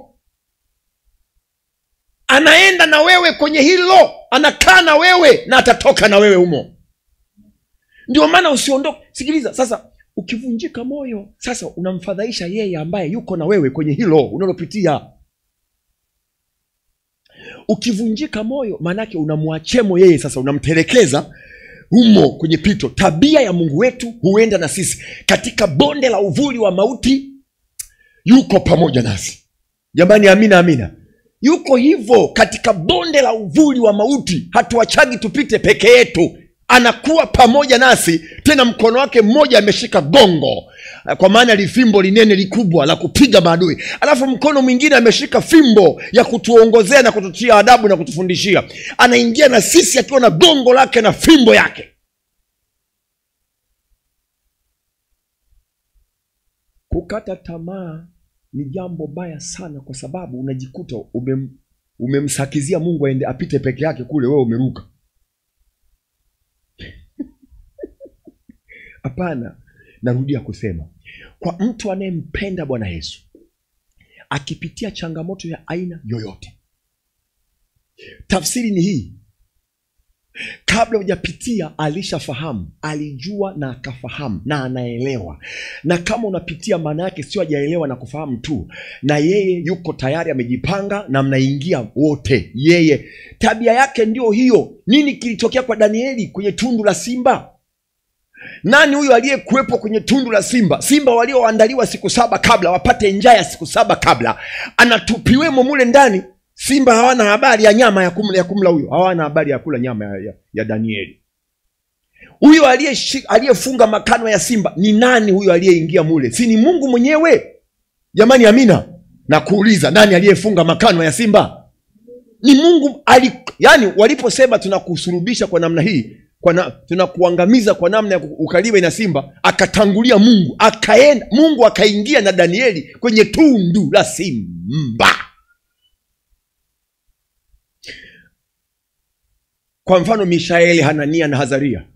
anaenda na wewe kwenye hilo, anakaa na wewe na atatoka na wewe humo. Ndio maana usiondoke. Sikiliza sasa, ukivunjika moyo sasa unamfadhaisha yeye ambaye yuko na wewe kwenye hilo unalopitia. Ukivunjika moyo manake unamwachemo yeye, sasa unamtelekeza humo kwenye pito. Tabia ya Mungu wetu huenda na sisi katika bonde la uvuli wa mauti, yuko pamoja nasi. Jamani, amina amina. Yuko hivyo katika bonde la uvuli wa mauti, hatuachagi tupite peke yetu. Anakuwa pamoja nasi, tena mkono wake mmoja ameshika gongo, kwa maana lifimbo linene likubwa la kupiga maadui, alafu mkono mwingine ameshika fimbo ya kutuongozea na kututia adabu na kutufundishia. Anaingia na sisi akiwa na gongo lake na fimbo yake. Kukata tamaa ni jambo baya sana, kwa sababu unajikuta umemsakizia Mungu aende apite peke yake kule, wewe umeruka. Hapana, narudia kusema, kwa mtu anayempenda Bwana Yesu, akipitia changamoto ya aina yoyote, tafsiri ni hii: kabla hujapitia alishafahamu, alijua na akafahamu na anaelewa. Na kama unapitia, maana yake sio hajaelewa na kufahamu tu, na yeye yuko tayari, amejipanga na mnaingia wote. Yeye tabia yake ndio hiyo. Nini kilitokea kwa Danieli kwenye tundu la simba? Nani huyo aliyekuwepo kwenye tundu la simba? Simba walioandaliwa siku 7 kabla, wapate njaa ya siku 7 kabla, anatupiwemo mule ndani. Simba hawana habari ya nyama ya kumla huyo, hawana habari ya kula nyama ya Danieli. Huyo aliyefunga makano ya simba ni nani? Huyo aliyeingia mule si ni Mungu mwenyewe? Jamani, amina. Na kuuliza, nani aliyefunga makano ya simba? Ni Mungu. Yani waliposema tunakusurubisha kwa namna hii, tunakuangamiza kwa namna ya ukaliwe na simba, akatangulia Mungu, akaenda Mungu akaingia na Danieli kwenye tundu la simba. Kwa mfano Mishaeli, Hanania na Azaria,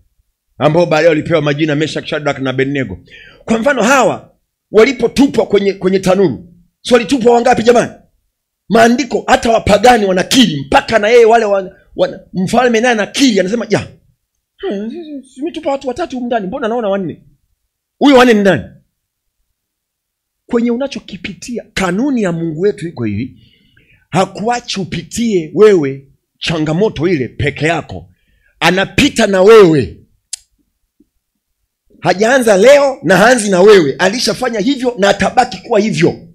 ambao baadaye walipewa majina Meshaki, Shadraka na Abednego. Kwa mfano hawa walipotupwa kwenye tanuru, so walitupwa wangapi jamani? Maandiko hata wapagani wanakiri, mpaka na yeye wale mfalme naye anakiri, anasema ja, simetupa watu 3 ndani, mbona naona 4? Huyo 4 ni nani? Kwenye unachokipitia, kanuni ya Mungu wetu iko hivi: hakuachi upitie wewe changamoto ile peke yako, anapita na wewe. Hajaanza leo na haanzi na wewe, alishafanya hivyo na atabaki kuwa hivyo.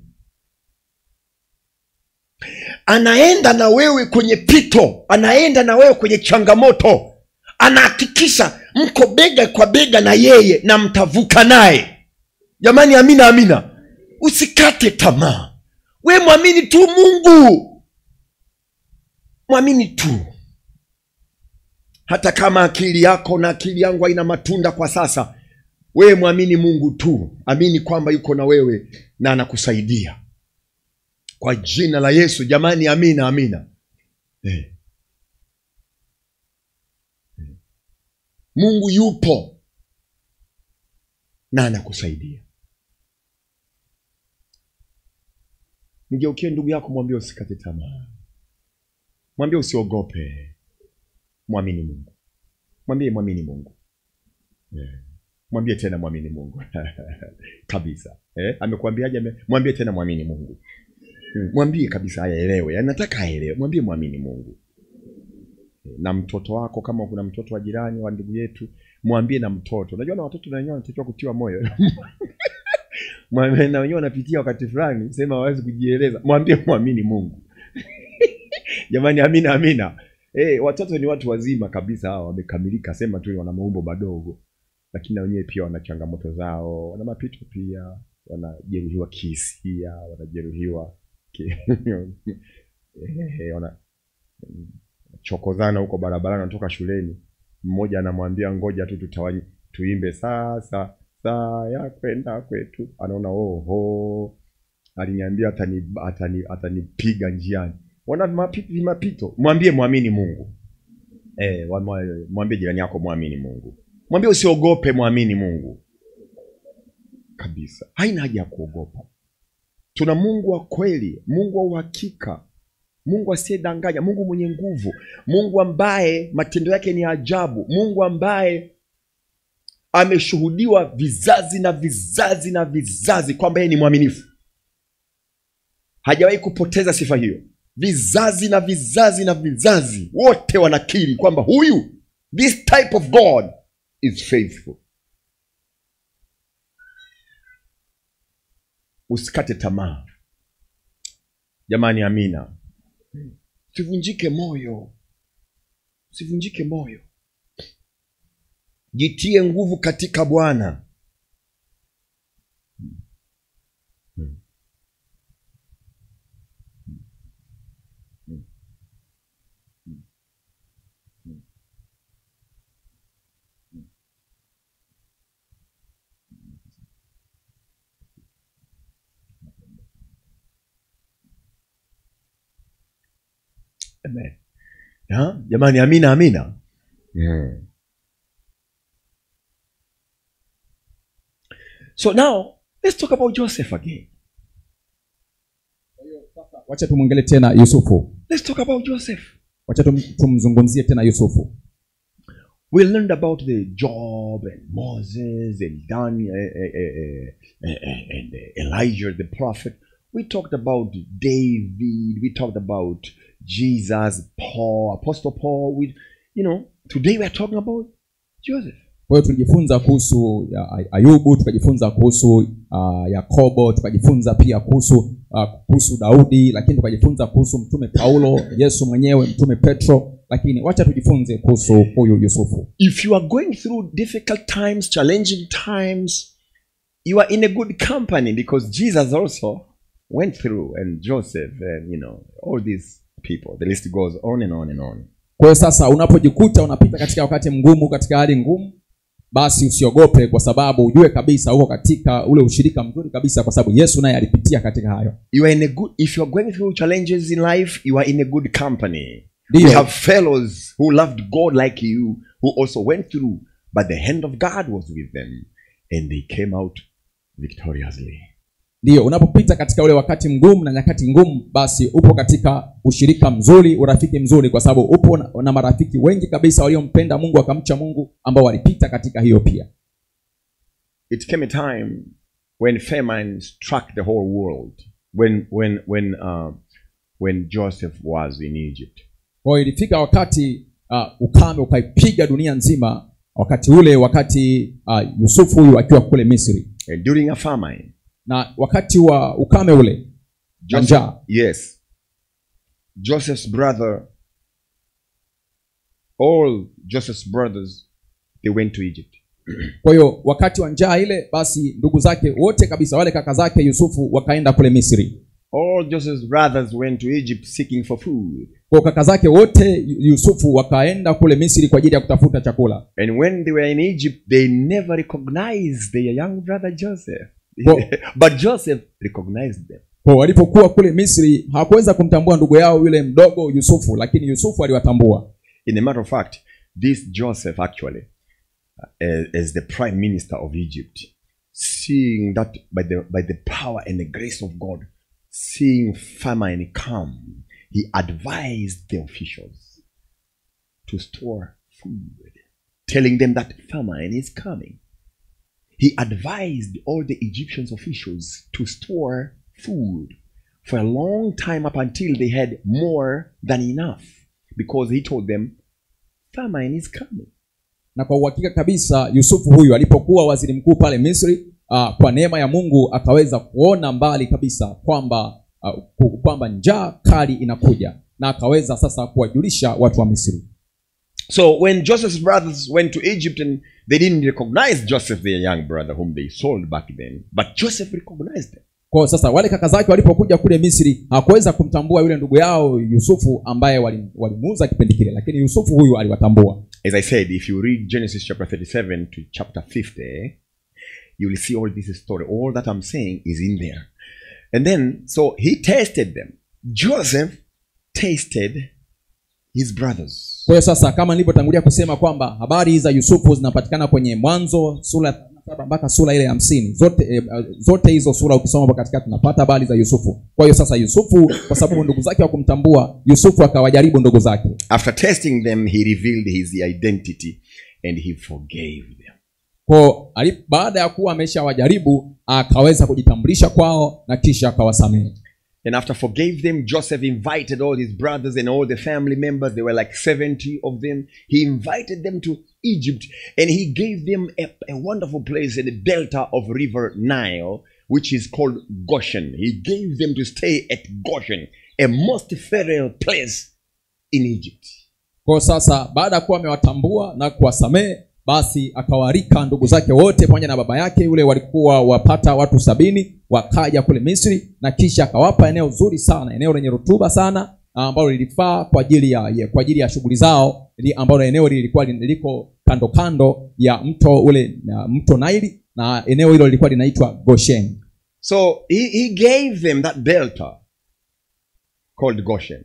Anaenda na wewe kwenye pito, anaenda na wewe kwenye changamoto, anahakikisha mko bega kwa bega na yeye na mtavuka naye. Jamani, amina amina. Usikate tamaa, we mwamini tu Mungu, mwamini tu. Hata kama akili yako na akili yangu haina matunda kwa sasa, we mwamini Mungu tu. Amini kwamba yuko na wewe na anakusaidia kwa jina la Yesu. Jamani, amina amina. Mungu yupo na anakusaidia. Mgeukie ndugu yako, mwambie usikate tamaa, mwambie usiogope, mwamini Mungu. Mwamini Mungu. Mwambie tena mwamini Mungu. Kabisa. Amekuambiaje? Mwambie tena mwamini Mungu. Mwambie kabisa aelewe. Yaani nataka aelewe. Mwambie muamini Mungu. Na mtoto wako, kama kuna mtoto wa jirani wa ndugu yetu, mwambie na mtoto. Unajua na watoto na wenyewe wanatakiwa kutiwa moyo. Mwambie na wenyewe wanapitia wakati fulani, sema hawezi kujieleza. Mwambie muamini Mungu. Jamani, amina amina. Watoto ni watu wazima kabisa hao, wamekamilika, sema tu wana maumbo madogo. Lakini na wenyewe pia wana changamoto zao, wana mapito pia, wanajeruhiwa kihisia, wanajeruhiwa wana chokozana huko barabarani, wanatoka shuleni. Mmoja anamwambia ngoja tu tuimbe sasa saa ya kwenda kwetu. Anaona oho, aliniambia atanipiga njiani. Wana mapito. Mwambie muamini Mungu. Mwambie jirani yako muamini Mungu. Mwambie usiogope, muamini Mungu. Kabisa. Haina haja ya kuogopa. Tuna Mungu wa kweli, Mungu wa uhakika. Mungu asiyedanganya, Mungu mwenye nguvu, Mungu ambaye matendo yake ni ajabu, Mungu ambaye ameshuhudiwa vizazi na vizazi na vizazi kwamba yeye ni mwaminifu. Hajawahi kupoteza sifa hiyo. Vizazi na vizazi na vizazi wote wanakiri kwamba huyu, this type of God is faithful. Usikate tamaa. Jamani, amina. Usivunjike moyo. Usivunjike moyo. Jitie nguvu katika Bwana. Amen. Jamani, amina amina. So now let's talk about Joseph again.
Wacha tumwongelee tena Yusufu.
Let's talk about Joseph.
Wacha tumzungumzie tena Yusufu.
We learned about the Job and Moses and Daniel and Elijah the prophet. We talked about David. We talked about Jesus, Paul, Apostle Paul. Today we are talking about Joseph.
Kwa hiyo tulijifunza kuhusu Ayubu, tukajifunza kuhusu Yakobo, tukajifunza pia kuhusu Daudi, lakini tukajifunza kuhusu mtume Paulo, Yesu mwenyewe, mtume Petro, lakini wacha tujifunze kuhusu huyu Yusufu.
If you are going through difficult times, challenging times, you are in a good company, because Jesus also went through, and Joseph, and all these people. The list goes on and on and on.
Kwa hiyo sasa unapojikuta unapita katika wakati mgumu, katika hali ngumu, basi usiogope, kwa sababu ujue kabisa uko katika ule ushirika mzuri kabisa, kwa sababu Yesu naye alipitia katika hayo.
If you are going through challenges in life, you are in a good company.
Dio.
We have fellows who loved God like you, who also went through, but the hand of God was with them, and they came out victoriously.
Ndio, unapopita katika ule wakati mgumu na nyakati ngumu, basi upo katika ushirika mzuri, urafiki mzuri, kwa sababu upo na marafiki wengi kabisa waliompenda Mungu, wakamcha Mungu, ambao walipita katika hiyo pia.
It came a time when famine struck the whole world, when Joseph was in Egypt.
Kwa hiyo ilifika wakati ukame ukaipiga dunia nzima, wakati Yusufu huyu akiwa kule Misri.
And during a famine,
na wakati wa ukame ule,
yes, Joseph's brother, all Joseph's brothers, they went to Egypt.
Kwa hiyo wakati wa njaa ile, basi ndugu zake wote kabisa, wale kaka zake Yusufu, wakaenda kule Misri.
All Joseph's brothers went to Egypt seeking for food.
Kwa kaka zake wote Yusufu wakaenda kule Misri kwa ajili ya kutafuta chakula.
And when they were in Egypt, they never recognized their young brother Joseph. But Joseph recognized them.
Kwa walipokuwa kule Misri, hawakuweza kumtambua ndugu yao yule mdogo Yusufu, lakini Yusufu aliwatambua.
In a matter of fact, this Joseph actually, as the prime minister of Egypt, seeing that by the power and the grace of God, seeing famine come, he advised the officials to store food, telling them that famine is coming. He advised all the Egyptian officials to store food. for a long time up until they had more than enough, because he told them, famine is coming.
Na kwa uhakika kabisa Yusufu huyu alipokuwa waziri mkuu pale Misri, kwa neema ya Mungu akaweza kuona mbali kabisa kwamba njaa kali inakuja, na akaweza sasa kuwajulisha watu wa Misri.
So when Joseph's brothers went to Egypt, and they didn't recognize Joseph, their young brother whom they sold back then, but Joseph recognized them.
Kwa sasa wale kaka zake walipokuja kule Misri, hakuweza kumtambua yule ndugu yao Yusufu ambaye walimuuza kipindi kile, lakini Yusufu huyu aliwatambua.
As I said, if you read Genesis chapter 37 to chapter 50, you will see all this story. All that I'm saying is in there. And then, so he tasted them. Joseph tasted his brothers.
Kwa hiyo sasa kama nilivyotangulia kusema kwamba habari za Yusufu zinapatikana kwenye Mwanzo sura 7 mpaka sura ile 50. Zote hizo sura ukisoma hapo katikati tunapata habari za Yusufu. Kwa hiyo sasa Yusufu, kwa sababu ndugu zake hawakumtambua, Yusufu akawajaribu ndugu zake.
After testing them, he revealed his identity and he forgave them.
Kwa baada ya kuwa ameshawajaribu, akaweza kujitambulisha kwao na kisha akawasamehe.
And after forgave them, Joseph invited all his brothers and all the family members. There were like 70 of them. He invited them to Egypt, and he gave them a wonderful place in the delta of River Nile, which is called Goshen. He gave them to stay at Goshen, a most fertile place in Egypt.
Kwa sasa baada ya kuwa amewatambua na kuwasamehe, basi akawarika ndugu zake wote pamoja na baba yake yule, walikuwa wapata watu 70, wakaja kule Misri, na kisha akawapa eneo zuri sana, eneo lenye rutuba sana, ambalo lilifaa kwa ajili ya shughuli zao, ambalo eneo lilikuwa liko kando kando ya mto Nile, na eneo hilo lilikuwa linaitwa Goshen.
So he gave them that delta called Goshen.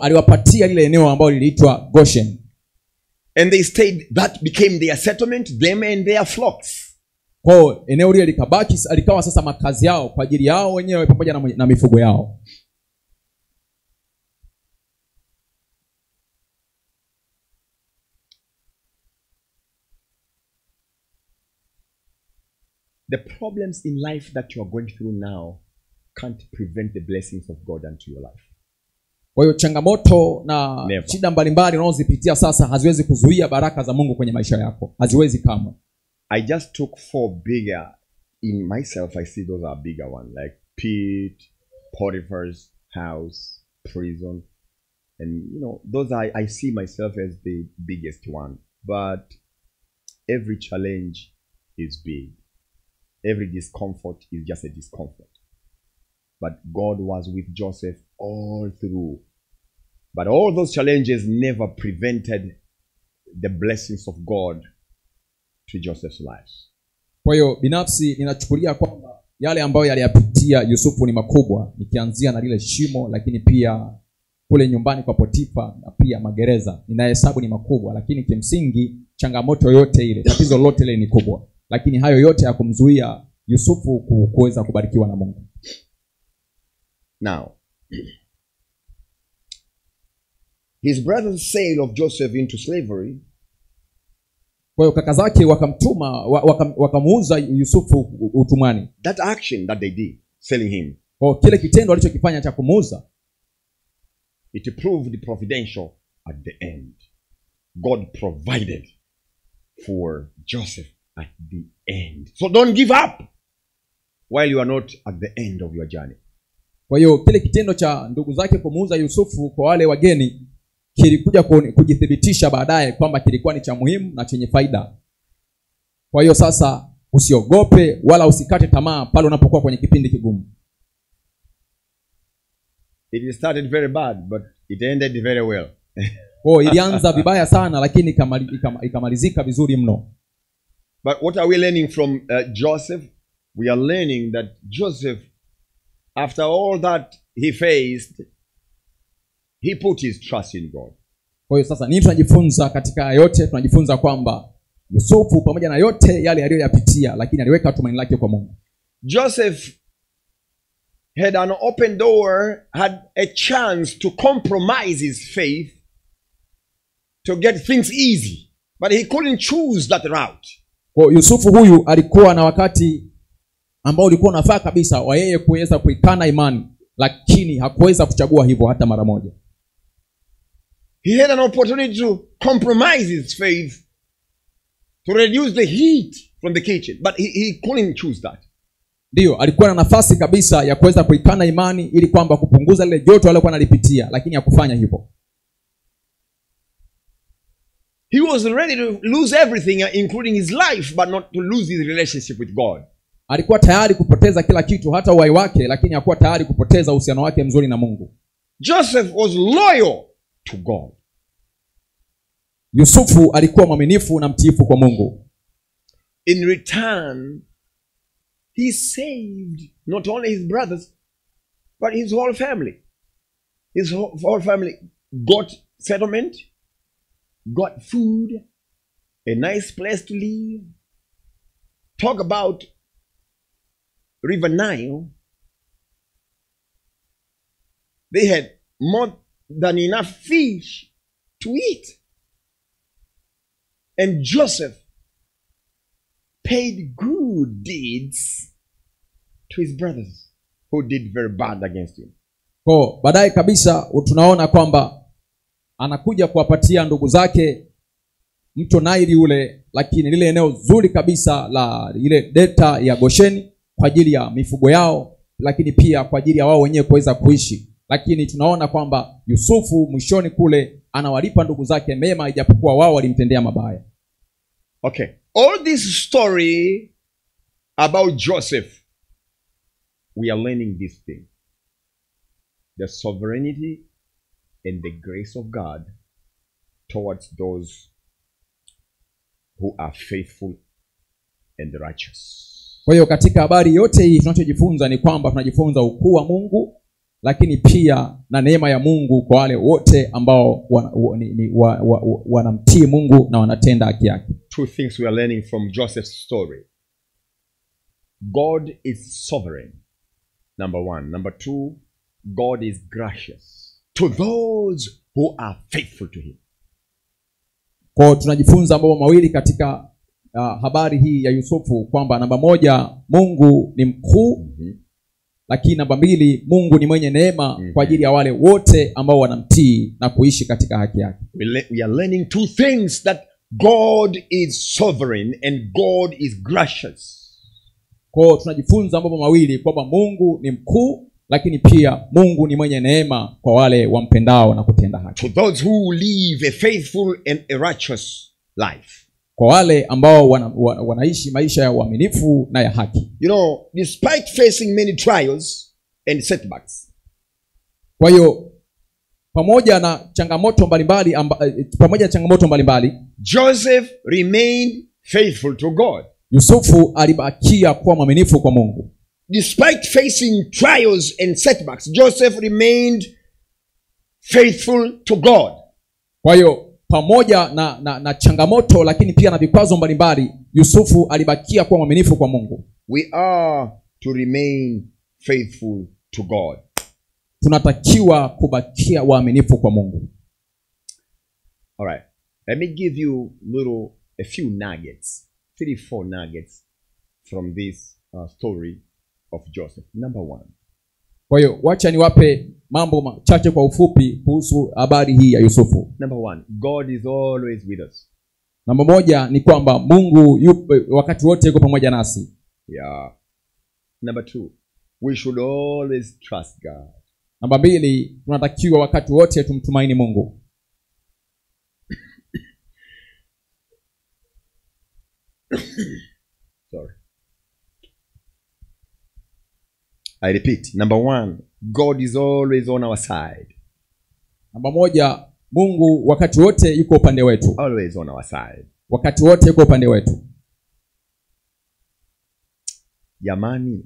Aliwapatia lile eneo ambalo liliitwa Goshen.
And they stayed. That became their settlement, them and their flocks.
Kwa eneo lile likawa sasa makazi yao kwa ajili yao wenyewe pamoja na mifugo yao.
The problems in life that you are going through now can't prevent the blessings of God unto your life.
Kwa hiyo changamoto na shida mbalimbali unazozipitia sasa haziwezi kuzuia baraka za Mungu kwenye maisha yako. Haziwezi kamwe.
I just took 4 bigger in myself. I see those are bigger ones, like pit, Potiphar's house, prison, and those I see myself as the biggest one. But every challenge is big. Every discomfort is just a discomfort. But God was with Joseph all through. But all those challenges never prevented the blessings of God to Joseph's life.
Kwa hiyo binafsi ninachukulia kwamba yale ambayo yaliyapitia Yusufu ni makubwa, nikianzia na lile shimo, lakini pia kule nyumbani kwa Potifa, na pia magereza, ninahesabu ni makubwa, lakini kimsingi changamoto yote ile, tatizo lote ile ni kubwa, lakini hayo yote hakumzuia Yusufu kuweza kubarikiwa na Mungu.
Now, his brothers sailed of Joseph into slavery.
Kwa hiyo kaka zake wakamuuza Yusufu utumwani.
That action that they did, selling him,
kwa kile kitendo alichokifanya cha kumuuza,
it proved providential at the end. God provided for Joseph at the end. So don't give up while you are not at the end of your journey.
Kwa hiyo kile kitendo cha ndugu zake kumuuza Yusufu kwa wale wageni kilikuja kujithibitisha baadaye kwamba kilikuwa ni cha muhimu na chenye faida. Kwa hiyo sasa usiogope wala usikate tamaa pale unapokuwa kwenye kipindi kigumu.
It started very bad, but it ended very well.
Kwa ilianza vibaya sana, lakini ikamalizika vizuri mno.
But what are we learning from Joseph? We are learning that Joseph, after all that he faced, he put his trust in God.
Kwa hiyo sasa nini tunajifunza katika yote? Tunajifunza kwamba Yusufu pamoja na yote yale aliyoyapitia, lakini aliweka tumaini lake kwa Mungu.
Joseph had an open door, had a chance to compromise his faith to get things easy, but he couldn't choose that route.
Kwa Yusufu huyu alikuwa na wakati ambao ulikuwa unafaa kabisa wa yeye kuweza kuikana imani, lakini hakuweza kuchagua hivyo hata mara moja.
He had an opportunity to compromise his faith, to reduce the heat from the kitchen, but he couldn't choose that.
Ndio, alikuwa na nafasi kabisa ya kuweza kuikana imani ili kwamba kupunguza lile joto alilokuwa analipitia, lakini hakufanya hivyo.
He was ready to lose everything, including his life, but not to lose his relationship with God.
Alikuwa tayari kupoteza kila kitu, hata uhai wake, lakini hakuwa tayari kupoteza uhusiano wake mzuri na Mungu.
Joseph was loyal to God.
Yusufu alikuwa mwaminifu na mtiifu kwa Mungu.
In return, he saved not only his brothers, but his whole family. His whole family got settlement, got food, a nice place to live. Talk about River Nile. They had more than enough fish to eat. And Joseph paid good deeds to his brothers who did very bad against him.
Kwa baadaye kabisa tunaona kwamba anakuja kuwapatia ndugu zake mto Naili ule, lakini lile eneo zuri kabisa la ile delta ya Gosheni kwa ajili ya mifugo yao, lakini pia kwa ajili ya wao wenyewe kuweza kuishi. Lakini tunaona kwamba Yusufu mwishoni kule anawalipa ndugu zake mema ijapokuwa wao walimtendea mabaya.
Okay. All this story about Joseph, we are learning this thing. The sovereignty and the grace of God towards those who are faithful and righteous.
Kwa hiyo katika habari yote hii tunachojifunza ni kwamba tunajifunza ukuu wa Mungu, lakini pia na neema ya Mungu kwa wale wote ambao wanamtii Mungu na wanatenda haki yake.
Two things we are learning from Joseph's story. God is sovereign, number one. Number two, God is gracious to those who are faithful to him.
Kwa tunajifunza mambo mawili katika habari hii ya Yusufu, kwamba namba moja, Mungu ni mkuu, lakini namba mbili, Mungu ni mwenye neema kwa ajili ya wale wote ambao wanamtii na kuishi katika haki yake.
We are learning two things, that God is sovereign and God is gracious.
Kwa tunajifunza mambo mawili, kwamba Mungu ni mkuu, lakini pia Mungu ni mwenye neema kwa wale wampendao na kutenda haki.
To those who live a faithful and a righteous life.
Kwa wale ambao wanaishi maisha ya uaminifu na ya haki.
You know, despite facing many trials and setbacks.
Kwa hiyo pamoja na changamoto mbalimbali,
Joseph remained faithful to God.
Yusufu alibakia kuwa mwaminifu kwa Mungu.
Despite facing trials and setbacks, Joseph remained faithful to God.
Kwa hiyo pamoja na changamoto lakini pia na vikwazo mbalimbali, Yusufu alibakia kuwa mwaminifu kwa Mungu.
We are to remain faithful to God.
Tunatakiwa kubakia waaminifu kwa Mungu.
All right. Let me give you a few nuggets, 3-4 nuggets from this story of Joseph. Number one.
Kwa hiyo wacha niwape mambo machache kwa ufupi kuhusu habari hii ya Yusufu.
Number one, God is always with us.
Namba moja ni kwamba Mungu yupo wakati wote, yuko pamoja nasi.
Yeah. Number two, we should always trust God.
Namba mbili, tunatakiwa wakati wote tumtumaini Mungu.
Sorry. I repeat. Number one, God is always on our side.
Namba moja, Mungu wakati wote yuko upande wetu.
Always on our side.
Wakati wote yuko upande wetu.
Jamani,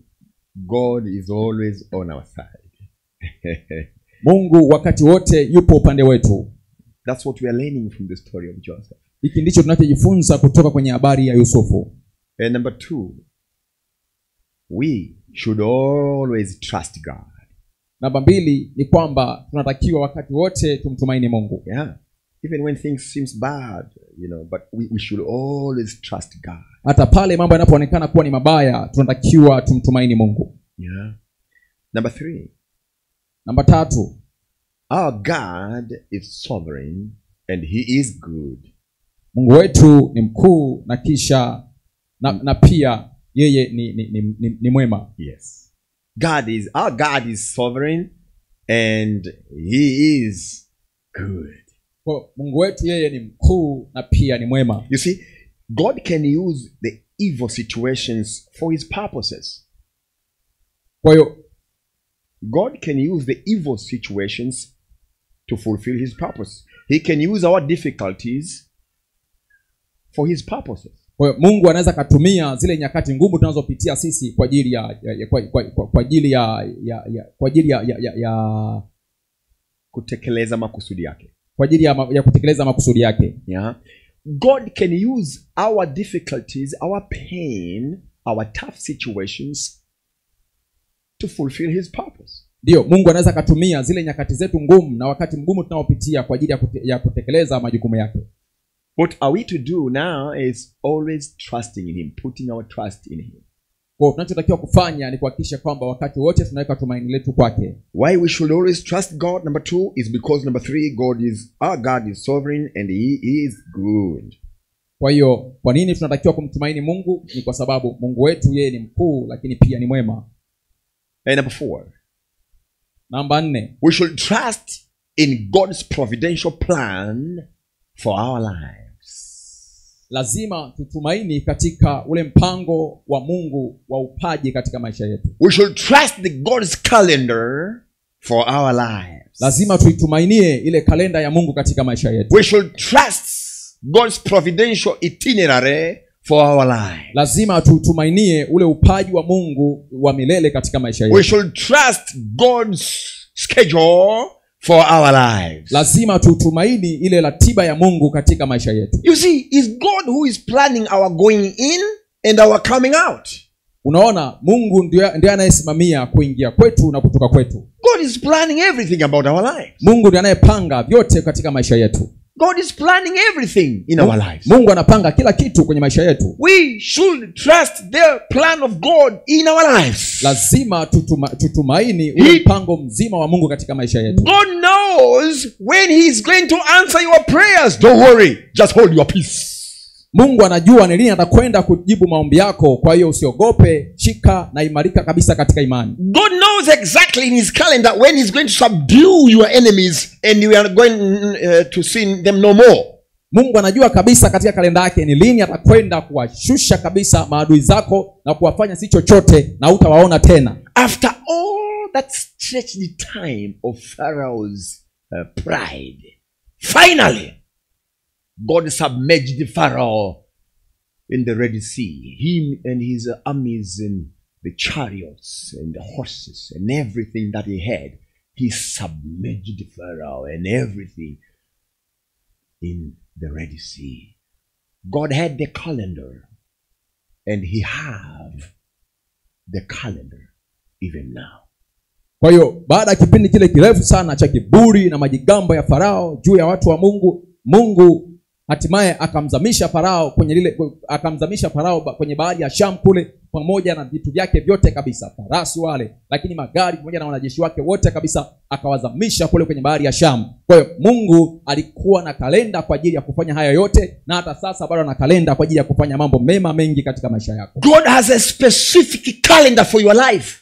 God is always on our side.
Mungu wakati wote yupo upande wetu.
That's what we are learning from the story of Joseph.
Hiki ndicho tunachojifunza kutoka kwenye habari ya Yusufu.
And number two, we should always trust God.
Namba mbili ni kwamba tunatakiwa wakati wote tumtumaini Mungu.
Yeah. Even when things seems bad, but we should always trust God.
Hata pale mambo yanapoonekana kuwa ni mabaya, tunatakiwa tumtumaini Mungu.
Yeah. Number three,
Namba 3,
our God is sovereign and he is good.
Mungu wetu ni mkuu na kisha na pia yeye ni mwema.
Yes. Our God is sovereign and he is good.
Kwa Mungu wetu yeye ni mkuu na pia ni mwema.
You see, God can use the evil situations for his purposes.
Kwa hiyo
God can use the evil situations to fulfill his purpose. He can use our difficulties for his purposes.
Kwa hiyo Mungu anaweza kutumia zile nyakati ngumu tunazopitia sisi kwa ajili ya
kutekeleza makusudi yake.
Kwa ajili ya kutekeleza makusudi yake.
Yeah. God can use our difficulties, our pain, our tough situations to fulfill his purpose.
Ndio, Mungu anaweza kutumia zile nyakati zetu ngumu na wakati mgumu tunaopitia kwa ajili ya kutekeleza majukumu yake.
What are we to do now is always trusting in him, putting our trust in him.
Kwa tunachotakiwa kufanya ni kuhakikisha kwamba wakati wote tunaweka tumaini letu kwake.
Why we should always trust God, number 2, is because number 3, our God is sovereign and he is good.
Kwa hiyo kwa nini tunatakiwa kumtumaini Mungu? Ni kwa sababu Mungu wetu yeye ni mkuu lakini pia ni mwema.
And number 4.
Namba 4.
We should trust in God's providential plan for our lives.
Lazima tutumaini katika ule mpango wa Mungu wa upaji katika maisha yetu.
We should trust the God's calendar for our lives.
Lazima tuitumainie ile kalenda ya Mungu katika maisha yetu.
We should trust God's providential itinerary for our lives.
Lazima tutumainie ule upaji wa Mungu wa milele katika maisha yetu.
We should trust God's schedule for our lives.
Lazima tutumaini ile ratiba ya Mungu katika maisha yetu.
You see, it's God who is planning our going in and our coming out.
Unaona, Mungu ndiye anayesimamia kuingia kwetu na kutoka kwetu.
God is planning everything about our lives.
Mungu ndiye anayepanga vyote katika maisha yetu.
God is planning everything in our lives.
Mungu anapanga kila kitu kwenye maisha yetu.
We should trust the plan of God in our lives.
Lazima tutumaini ule mpango mzima wa Mungu katika maisha yetu.
God knows when he is going to answer your prayers. Don't worry, just hold your peace.
Mungu anajua ni lini atakwenda kujibu maombi yako, kwa hiyo usiogope, shika na imarika kabisa katika imani.
God knows exactly in his calendar when he's going to subdue your enemies and you are going to see them no more.
Mungu anajua kabisa katika kalenda yake ni lini atakwenda kuwashusha kabisa maadui zako na kuwafanya si chochote na hutawaona tena.
After all that stretched time of Pharaoh's pride, finally God submerged Pharaoh in the Red Sea. Him and his armies and the chariots and the horses and everything that he had. He submerged Pharaoh and everything in the Red Sea. God had the calendar and he have the calendar even now.
Kwa hiyo baada ya kipindi kile kirefu sana cha kiburi na majigambo ya Farao juu ya watu wa Mungu, Mungu hatimaye akamzamisha Farao kwenye bahari ya Sham kule pamoja na vitu vyake vyote kabisa, farasi wale, lakini magari pamoja na wanajeshi wake wote kabisa akawazamisha kule kwenye bahari ya Sham. Kwa hiyo Mungu alikuwa na kalenda kwa ajili ya kufanya haya yote, na hata sasa bado ana kalenda kwa ajili ya kufanya mambo mema mengi katika maisha yako.
God has a specific calendar for your life.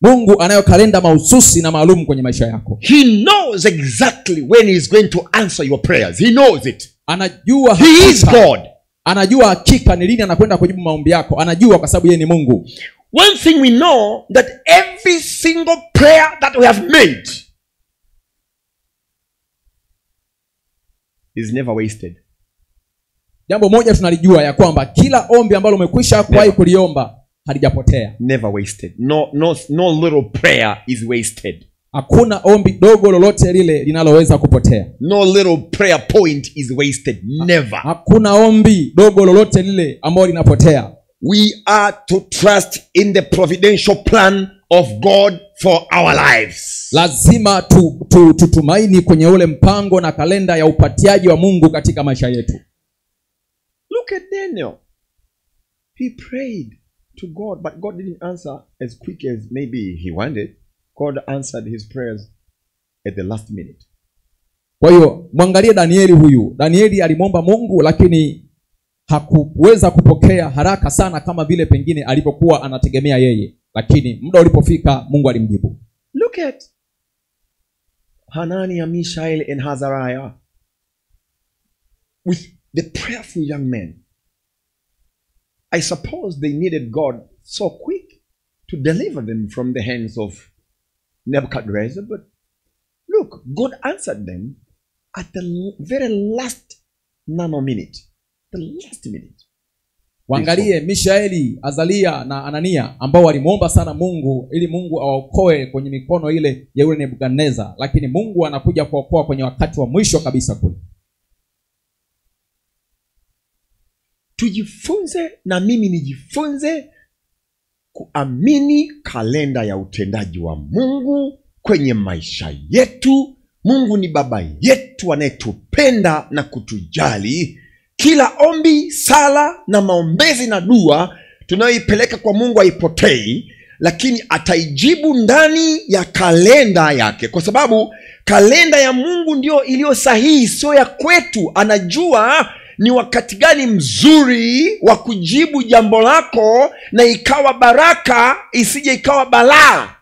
Mungu anayo kalenda mahususi na maalum kwenye maisha yako.
He knows exactly when he is going to answer your prayers. He knows it.
Anajua
He is God.
Anajua hakika ni lini anakwenda kujibu maombi yako. Anajua kwa sababu yeye ni Mungu.
One thing we know, that every single prayer that we have made is never wasted.
Jambo moja tunalijua ya kwamba kila ombi ambalo umekwisha kuwahi kuliomba halijapotea.
Never wasted. No little prayer is wasted.
Hakuna ombi dogo lolote lile linaloweza kupotea.
No little prayer point is wasted. Never.
Hakuna ombi dogo lolote lile ambalo linapotea.
We are to trust in the providential plan of God for our lives.
Lazima tutumaini kwenye ule mpango na kalenda ya upatiaji wa Mungu katika maisha yetu.
Look at Daniel. He prayed to God, but God didn't answer as quick as maybe he wanted. God answered his prayers at the last minute.
Kwa hiyo mwangalie Danieli huyu. Danieli alimwomba Mungu lakini hakuweza kupokea haraka sana kama vile pengine alipokuwa anategemea yeye. Lakini muda ulipofika Mungu alimjibu.
Look at Hananiah, Mishael and Azariah with the prayerful young men. I suppose they needed God so quick to deliver them from the hands of Nebuchadnezzar, but look, God answered them at the very last nanominute. The last minute.
Waangalie Mishaeli, Azalia na Anania ambao walimuomba sana Mungu ili Mungu awaokoe kwenye mikono ile ya yule Nebukadneza, lakini Mungu anakuja kuokoa kwenye wakati wa mwisho kabisa kule.
Tujifunze na mimi nijifunze kuamini kalenda ya utendaji wa Mungu kwenye maisha yetu. Mungu ni baba yetu anayetupenda na kutujali. Kila ombi, sala na maombezi na dua tunayoipeleka kwa Mungu haipotei, lakini ataijibu ndani ya kalenda yake, kwa sababu kalenda ya Mungu ndio iliyo sahihi, sio ya kwetu. Anajua ni wakati gani mzuri wa kujibu jambo lako na ikawa baraka, isije ikawa balaa.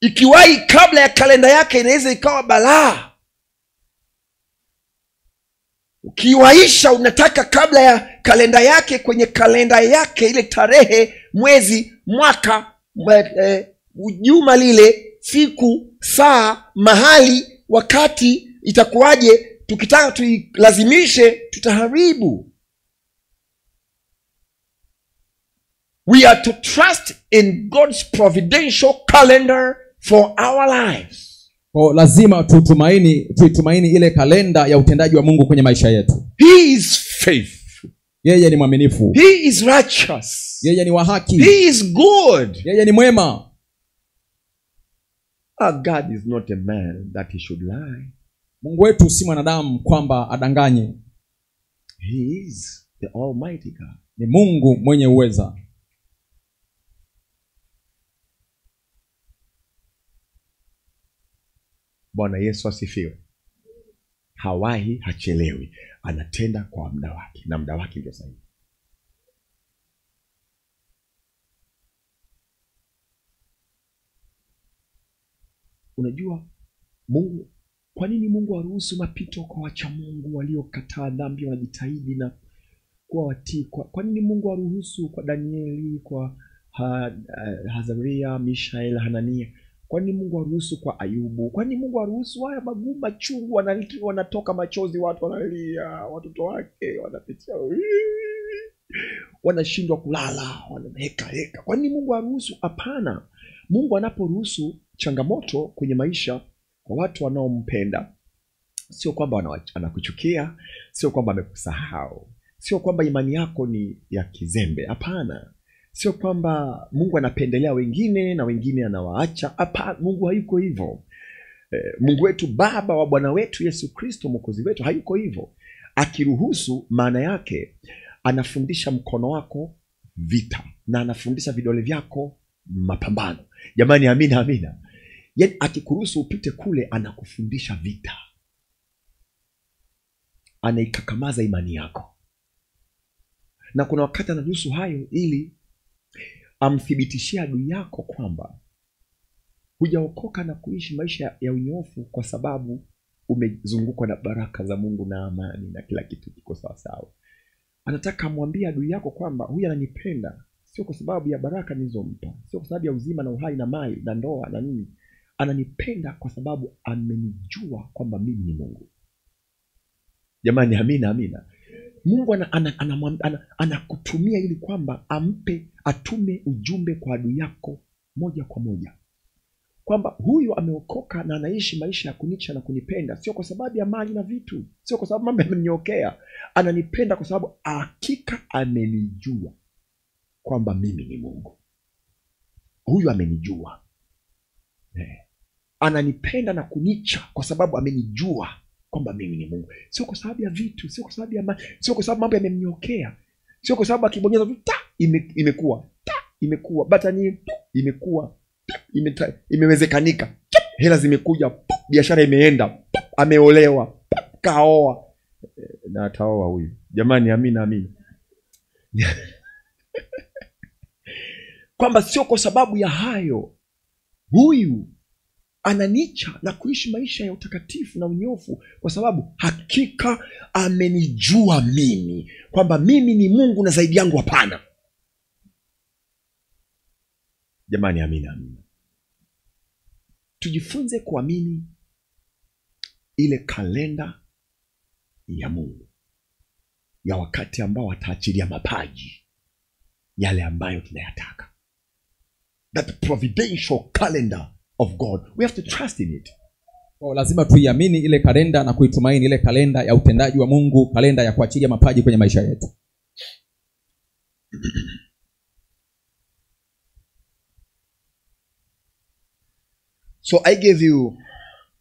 Ikiwahi kabla ya kalenda yake inaweza ikawa balaa. Ukiwaisha unataka kabla ya kalenda yake, kwenye kalenda yake ile tarehe, mwezi, mwaka, juma lile, siku, saa, mahali, wakati itakuwaje, tukitaka tuilazimishe tutaharibu. We are to trust in God's providential calendar for our lives.
Kwa lazima tuitumaini ile kalenda ya utendaji wa Mungu kwenye maisha yetu.
He is faithful.
Yeye ni mwaminifu.
He is righteous.
Yeye ni wa haki.
He is good.
Yeye ni mwema.
Our God is not a man that he should lie.
Mungu wetu si mwanadamu kwamba adanganye.
He is the Almighty God.
Ni Mungu mwenye uweza.
Bwana Yesu asifiwe. Hawahi, hachelewi. Anatenda kwa muda wake, na muda wake ndio sahihi. Unajua Mungu, kwa nini Mungu aruhusu mapito kwa wacha Mungu waliokataa dhambi, wanajitahidi na kuwa watii? Kwa nini Mungu aruhusu kwa Danieli, kwa Azaria, Mishael, Hanania? Kwa nini Mungu aruhusu kwa Ayubu? Kwa nini Mungu aruhusu haya magumu machungu, wanatoka machozi, watu wanalia, watoto wake wanapitia, wanashindwa kulala, wanaheka heka? Kwa nini Mungu aruhusu? Hapana. Mungu anaporuhusu changamoto kwenye maisha kwa watu wanaompenda, sio kwamba anakuchukia, sio kwamba amekusahau, sio kwamba imani yako ni ya kizembe. Hapana. Sio kwamba Mungu anapendelea wengine na wengine anawaacha. Hapana, Mungu hayuko hivyo. Mungu wetu, baba wa Bwana wetu Yesu Kristo mwokozi wetu, hayuko hivyo. Akiruhusu, maana yake anafundisha mkono wako vita na anafundisha vidole vyako mapambano. Jamani, amina, amina. Yaani akikuruhusu upite kule, anakufundisha vita, anaikakamaza imani yako. Na kuna wakati anaruhusu hayo ili amthibitishie adui yako kwamba hujaokoka na kuishi maisha ya unyofu, kwa sababu umezungukwa na baraka za Mungu na amani na kila kitu kiko sawa sawa. Anataka amwambie adui yako kwamba huyu ananipenda sio kwa sababu ya baraka nilizompa, sio kwa sababu ya uzima na uhai na mali na ndoa na nini. Ananipenda kwa sababu amenijua kwamba mimi ni Mungu. Jamani, amina, amina. Mungu anakutumia ili kwamba atume ujumbe kwa adui yako moja kwa moja, kwamba huyu ameokoka na anaishi maisha ya kunicha na kunipenda, sio kwa sababu ya mali na vitu, sio kwa sababu mambo yamenyokea. Ananipenda kwa sababu hakika amenijua kwamba mimi ni Mungu. Huyu amenijua. Ananipenda na kunicha kwa sababu amenijua kwamba mimi ni Mungu. Sio kwa sababu ya vitu, sio kwa sababu ya sio kwa sababu mambo yamenyokea, sio kwa sababu akibonyeza tu imekuwa imekuwa, batani imekuwa, imewezekanika, hela zimekuja, biashara imeenda, ameolewa, kaoa, na ataoa huyu. Jamani, amina. Kwamba sio kwa sababu ya hayo huyu ananicha na kuishi maisha ya utakatifu na unyofu, kwa sababu hakika amenijua mimi kwamba mimi ni Mungu na zaidi yangu hapana. Jamani, amina. Tujifunze kuamini ile kalenda ya Mungu ya wakati ambao ataachilia mapaji yale ambayo tunayataka. That providential calendar of God, we have to trust in it.
Lazima tuiamini ile kalenda na kuitumaini ile kalenda ya utendaji wa Mungu, kalenda ya kuachilia mapaji kwenye maisha yetu.
So I gave you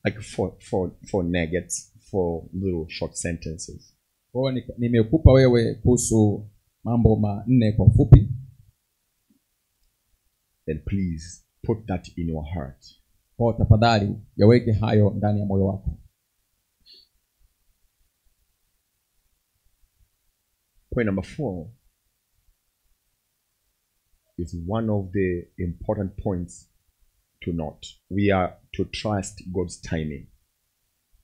like four nuggets, 4 little short sentences.
Kwa nimekupa wewe kuhusu mambo 4 kwa ufupi.
Then please put that in your heart.
Kwa tafadhali yaweke hayo ndani ya moyo wako.
Point number 4 is one of the important points to note. We are to trust God's timing.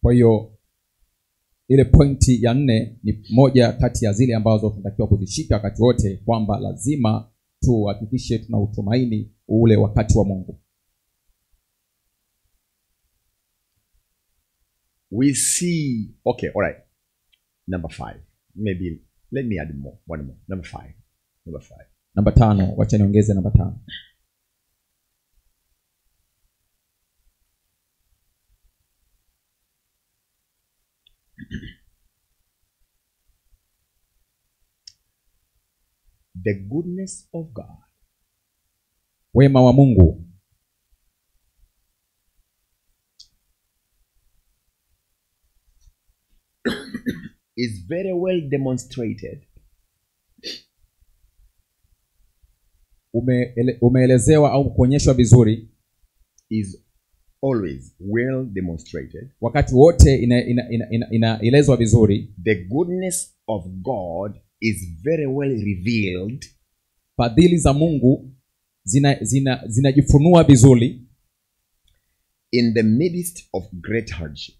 Kwa hiyo ile pointi ya 4 ni moja kati ya zile ambazo tunatakiwa kuzishika wakati wote, kwamba lazima tuhakikishe tuna utumaini ule wakati wa Mungu.
We see, okay, all right. Number 5. Maybe let me add one more. Number 5.
Namba 5, wacha niongeze namba 5.
The goodness of God.
Wema wa Mungu.
Is very well demonstrated.
Umeelezewa au kuonyeshwa vizuri.
Is always well demonstrated.
Wakati wote inaelezwa vizuri.
The goodness of God is very well revealed.
Fadhili za Mungu zinajifunua vizuri.
In the midst of great hardship.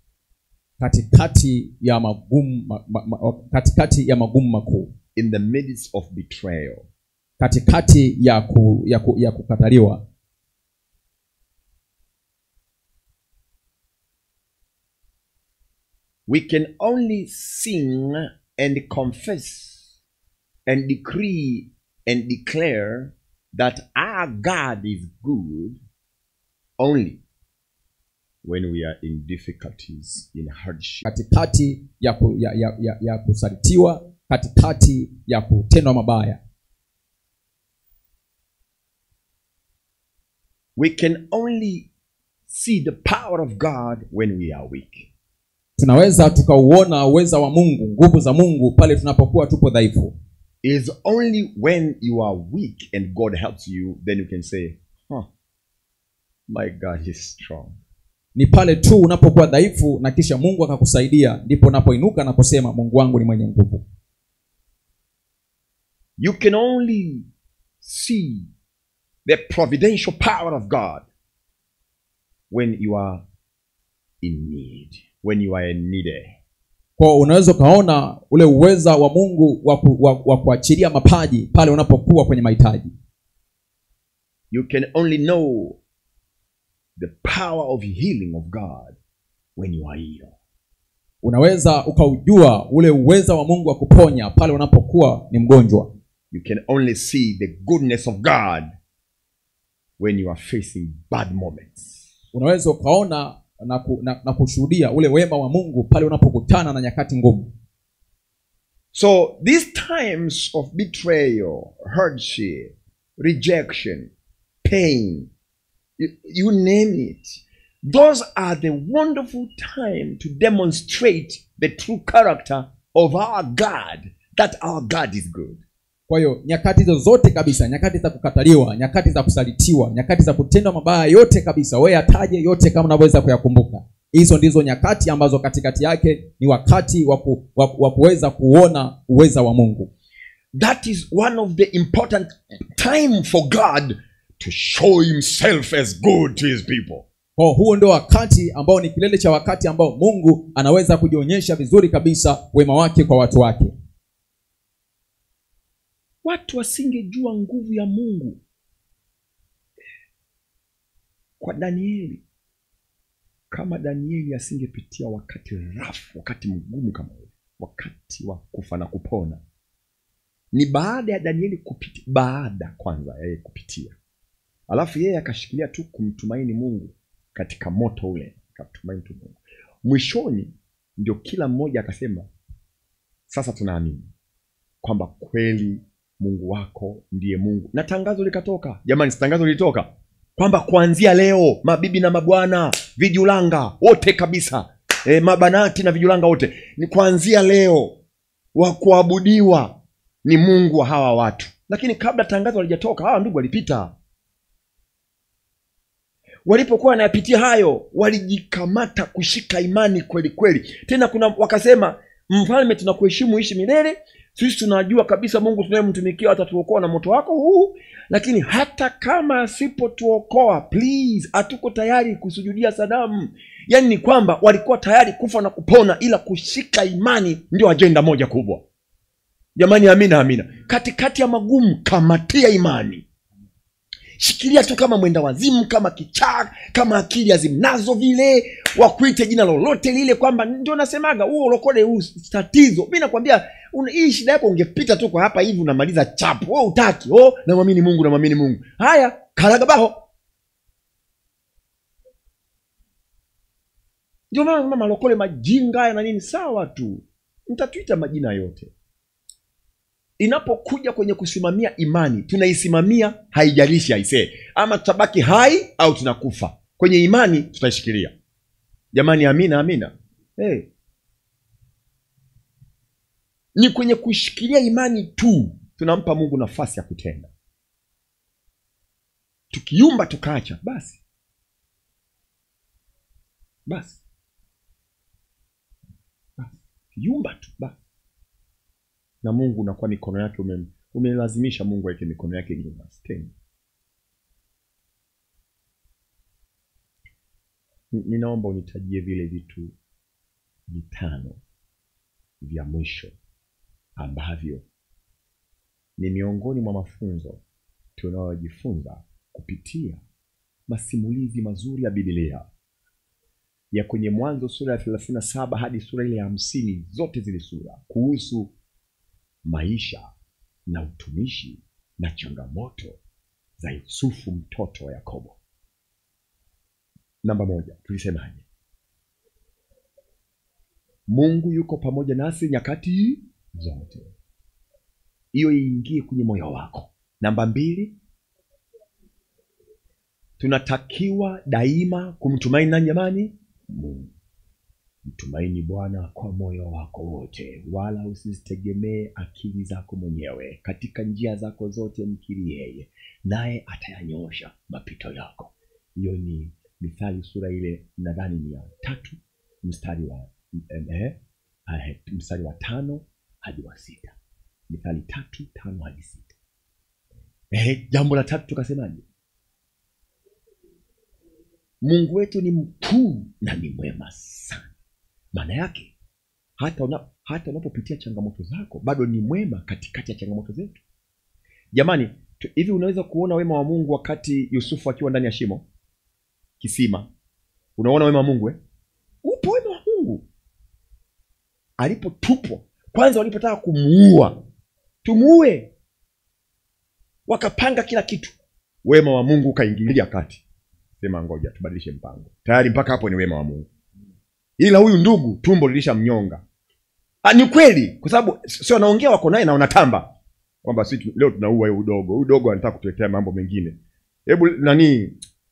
Katikati ya magumu makuu.
In the midst of betrayal.
Katikati ya kukataliwa.
We can only sing and confess and decree and declare that our God is good only when we are in difficulties, in hardship.
Katikati ya kusalitiwa, katikati ya kutendwa mabaya.
We can only see the power of God when we are weak.
Tunaweza tukauona uweza wa Mungu, nguvu za Mungu pale tunapokuwa tupo dhaifu.
It is only when you are weak and God helps you, then you can say, my God is strong.
Ni pale tu unapokuwa dhaifu na kisha Mungu akakusaidia, ndipo unapoinuka na kusema Mungu wangu ni mwenye nguvu.
You can only see the providential power of God when you are in need, when you are in need.
Kwa unaweza kaona ule uweza wa Mungu wa kuachilia mapaji pale unapokuwa kwenye mahitaji.
You can only know the power of healing of God when you are ill.
Unaweza ukaujua ule uweza wa Mungu wa kuponya pale unapokuwa ni mgonjwa.
You can only see the goodness of God when you are facing bad moments.
Unaweza ukaona na kushuhudia ule wema wa Mungu pale unapokutana na nyakati ngumu.
So these times of betrayal, hardship, rejection, pain, you name it, those are the wonderful time to demonstrate the true character of our God, that our God is good.
Kwa hiyo nyakati hizo zote kabisa, nyakati za kukataliwa, nyakati za kusalitiwa, nyakati za kutendwa mabaya yote kabisa, wewe ataje yote kama unaweza kuyakumbuka. Hizo ndizo nyakati ambazo katikati yake ni wakati wa kuweza kuona uweza wa Mungu.
That is one of the important time for God to show himself as good to his people.
Kwa huo ndio wakati ambao ni kilele cha wakati ambao Mungu anaweza kujionyesha vizuri kabisa wema wake kwa watu wake.
Watu wasingejua nguvu ya Mungu kwa Danieli kama Danieli asingepitia wakati rafu, wakati mgumu kama ule, wakati wa kufa na kupona. Ni baada ya Danieli kupitia, baada kwanza yeye kupitia, alafu yeye akashikilia tu kumtumaini Mungu katika moto ule, akatumaini tu Mungu. Mwishoni ndio kila mmoja akasema, sasa tunaamini kwamba kweli Mungu wako ndiye Mungu. Na tangazo likatoka. Jamani, tangazo lilitoka kwamba kuanzia leo mabibi na mabwana, vijulanga wote kabisa, mabanati na vijulanga wote, ni kuanzia leo wa kuabudiwa ni Mungu wa hawa watu. Lakini kabla tangazo halijatoka, hawa ndugu walipita. Walipokuwa wanayapitia hayo, walijikamata kushika imani kweli kweli. Tena kuna wakasema, mfalme, tunakuheshimu, ishi milele. Sisi tunajua kabisa Mungu tunayemtumikia atatuokoa na moto wako huu, lakini hata kama asipotuokoa, please, hatuko tayari kusujudia sanamu. Yaani ni kwamba walikuwa tayari kufa na kupona, ila kushika imani ndio ajenda moja kubwa. Jamani, amina amina. Katikati ya magumu, kamatia imani. Shikilia tu kama mwenda wazimu, kama kichaa, kama akili azimnazo vile, wakuite jina lolote lile, kwamba ndio nasemaga huo ulokole huu tatizo. Mimi nakwambia hii shida yako ungepita tu kwa hapa hivi unamaliza chapu. Wewe utaki. Na muamini Mungu, na muamini Mungu. Haya, karagabaho. Ndio maana mama lokole majinga na nini, sawa tu. Mtatuita majina yote. Inapokuja kwenye kusimamia imani, tunaisimamia haijalishi aisee, ama tutabaki hai au tunakufa. Kwenye imani tutaishikilia. Jamani, amina amina. Ni kwenye kushikilia imani tu tunampa Mungu nafasi ya kutenda. Tukiumba tukaacha, basi kiumba tu basi, na Mungu unakuwa mikono yake umelazimisha Mungu aweke mikono yake nyuma tena. Ninaomba unitajie vile vitu vitano vya mwisho ambavyo ni miongoni mwa mafunzo tunayojifunza kupitia masimulizi mazuri ya Biblia ya kwenye Mwanzo sura ya 37 hadi sura ile ya 50. Zote zile sura kuhusu maisha na utumishi na changamoto za Yusufu, mtoto wa Yakobo. Namba 1, tulisemaje? Mungu yuko pamoja nasi nyakati zote. Hiyo iingie kwenye moyo wako. Namba 2, tunatakiwa daima kumtumaini nani jamani? Mungu. Mtumaini Bwana kwa moyo wako wote, wala usitegemee akili zako mwenyewe. Katika njia zako zote mkiri yeye, naye atayanyosha mapito yako. Hiyo ni Mithali sura ile nadhani ni ya 3 mstari wa 5 hadi wa 6. Mithali 3:5 hadi 6. Jambo la 3 tukasemaje? Mungu wetu ni mkuu na ni mwema sana. Maana yake hata unapopitia changamoto zako bado ni mwema katikati ya changamoto zetu. Jamani, hivi unaweza kuona wema wa Mungu wakati Yusufu akiwa ndani ya shimo kisima? Unaona wema wa Mungu Upo wema wa Mungu. Alipotupwa, kwanza walipotaka kumuua, tumuue, wakapanga kila kitu, wema wa Mungu kaingilia kati. Sema ngoja tubadilishe mpango. Tayari mpaka hapo ni wema wa Mungu. Ila huyu ndugu tumbo lilishamnyonga. Ni kweli, kwa sababu sio anaongea wako naye na wanatamba kwamba sisi leo tunaua huyu dogo. Huyu dogo anataka kutuletea mambo mengine. Hebu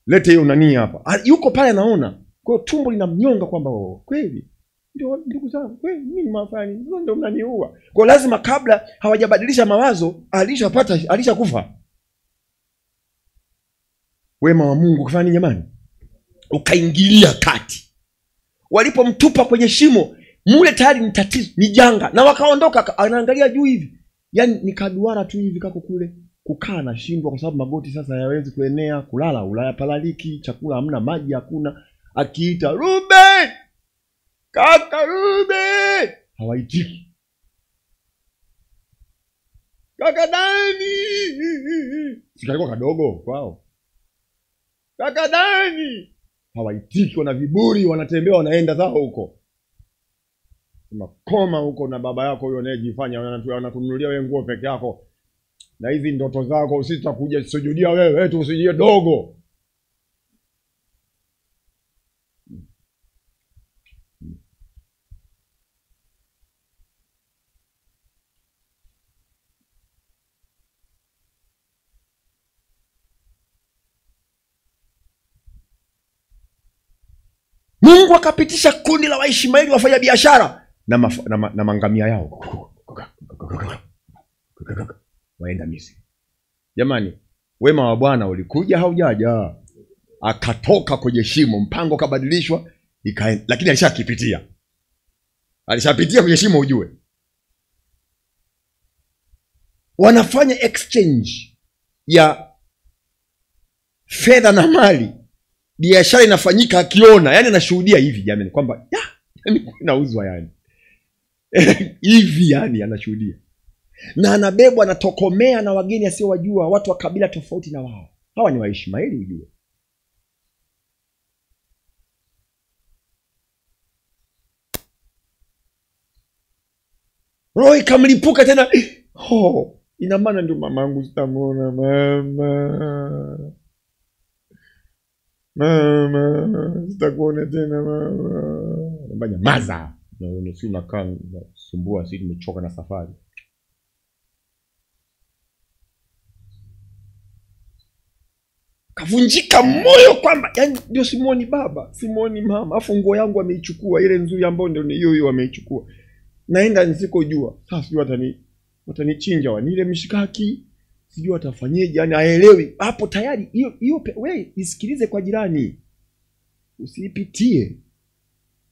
lete hiyo hapa. Yuko pale anaona. Kwa hiyo tumbo linamnyonga kwamba kweli Ndio ndugu zangu, mimi nimefanya nini? Ndio mnaniua. Kwa lazima kabla hawajabadilisha mawazo alishakufa. Wema wa Mungu kufanya nini jamani? Ukaingilia kati. Walipomtupa kwenye shimo, mule tayari ni tatizo, ni janga, na wakaondoka. Anaangalia juu hivi. Yaani ni kaduara tu hivi kako kule. Kukaa na shindwa kwa sababu magoti sasa hayawezi kuenea, kulala Ulaya palaliki, chakula hamna, maji hakuna. Akiita Ruben! Kaka Ruben! Hawaitiki. Kaka Dani! Sikalikuwa kadogo kwao. Kaka Dani! Hawaitiki, wana viburi, wanatembea wanaenda zao huko. Sema koma huko na baba yako huyo anayejifanya anakununulia wewe nguo peke yako. Na hizi ndoto zako usitakuja sujudia wewe tu usijie dogo. Mungu akapitisha kundi la Waishmaeli wafanya biashara na mangamia yao. Waenda Misri. Jamani, wema wa Bwana ulikuja haujaja? Akatoka kwenye shimo, mpango kabadilishwa, ikaenda, lakini alishakipitia. Alishapitia kwenye shimo ujue. Wanafanya exchange ya fedha na mali. Biashara inafanyika akiona, yani anashuhudia hivi jamani kwamba yani inauzwa yani. Hivi yani anashuhudia. Na anabebwa, anatokomea na wageni asiowajua, watu wa kabila tofauti na wao. Hawa ni Waishmaeli ujue. Roho ikamlipuka tena. Ina maana ndio mamangu sitamuona mama. Mama, sitakuona tena mama. Mbanya maza. Na si unakaa sumbua, si nimechoka na safari. Kavunjika moyo kwamba yani ndio simuoni baba, simuoni mama, afu nguo yangu ameichukua, ile nzuri ambayo ndio hiyo hiyo ameichukua. Naenda nisikojua. Sasa sijui watanichinja wanile mishikaki, sijui watafanyeje, yani haelewi. Hapo tayari hiyo wewe isikilize kwa jirani. Usiipitie.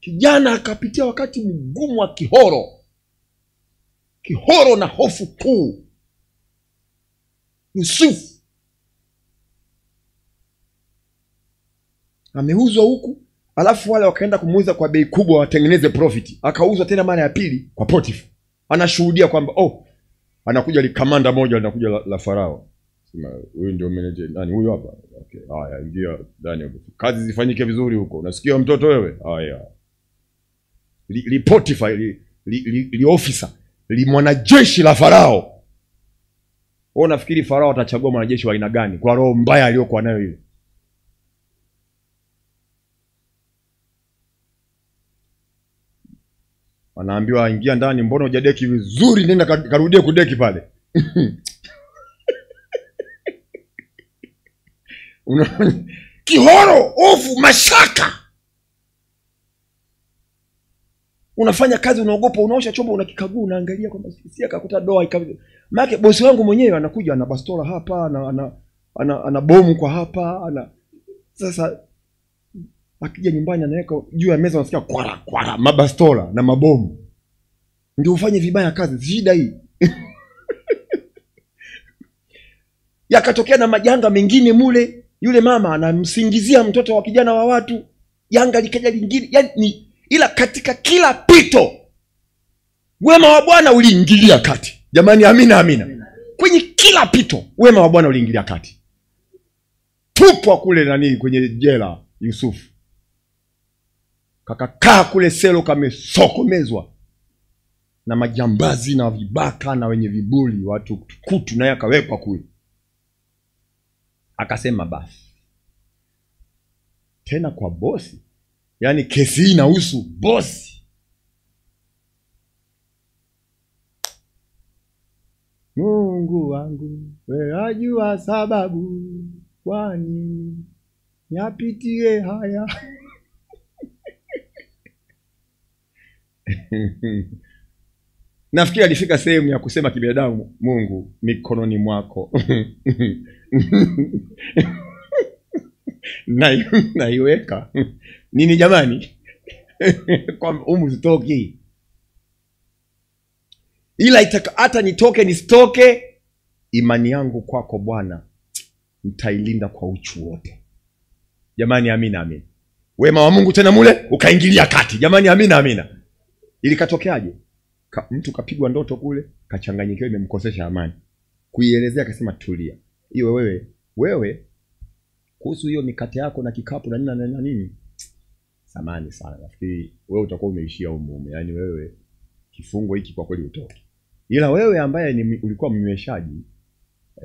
Kijana akapitia wakati mgumu wa kihoro. Kihoro na hofu kuu. Yusufu ameuzwa huku, alafu wale wakaenda kumuuza kwa bei kubwa watengeneze profit. Akauzwa tena mara ya pili kwa Potifa. Anashuhudia kwamba anakuja likamanda moja linakuja la Farao. Sema huyu ndio manager. Nani huyu hapa? Okay. Haya, ingia ndani. Kazi zifanyike vizuri huko. Unasikia mtoto wewe? Haya. Li Potifa li officer, li mwanajeshi la Farao. Wewe unafikiri Farao atachagua mwanajeshi wa aina gani kwa roho mbaya aliyokuwa nayo ile? Anaambiwa ingia ndani, mbona hujadeki vizuri, nenda karudie kudeki pale. Kihoro, hofu, mashaka. Unafanya kazi unaogopa, unaosha chombo unakikagua, unaangalia kwamba si akakuta doa ikawa. Maana bosi wangu mwenyewe anakuja ana bastola hapa, ana bomu kwa hapa, sasa akija nyumbani anaweka juu ya meza, unasikia kwara mabastola na mabomu. Ndio ufanye vibaya kazi, shida hii. Yakatokea na majanga mengine mule, yule mama anamsingizia mtoto wa kijana wa watu, janga likaja lingine, yani ila katika kila pito wema wa Bwana uliingilia kati. Jamani, amina. Kwenye kila pito wema wa Bwana uliingilia kati. Tupwa kule kwenye jela Yusufu. Kakakaa kule selo kamesokomezwa na majambazi na vibaka na wenye vibuli, watu kutu, naye akawekwa kule. Akasema basi tena kwa bosi, yani kesi hii inahusu bosi. Mungu wangu, wewe wajua sababu kwani yapitie haya. Nafikiri alifika sehemu ya kusema kibinadamu, Mungu mikononi mwako naiweka nini jamani? Kwa umuzitoki, ila hata nitoke nisitoke, imani yangu kwako Bwana nitailinda kwa uchu wote. Jamani, amina amina. Wema wa Mungu tena mule ukaingilia kati. Jamani, amina amina. Ili katokeaje? Mtu kapigwa ndoto kule, kachanganyikiwa, imemkosesha amani. Kuielezea akasema tulia. Hiyo wewe kuhusu hiyo mikate yako na kikapu na nini? Samani sana. Nafikiri wewe utakuwa umeishia umume. Yaani wewe kifungo hiki kwa kweli utoke. Ila wewe ambaye ulikuwa mnyweshaji,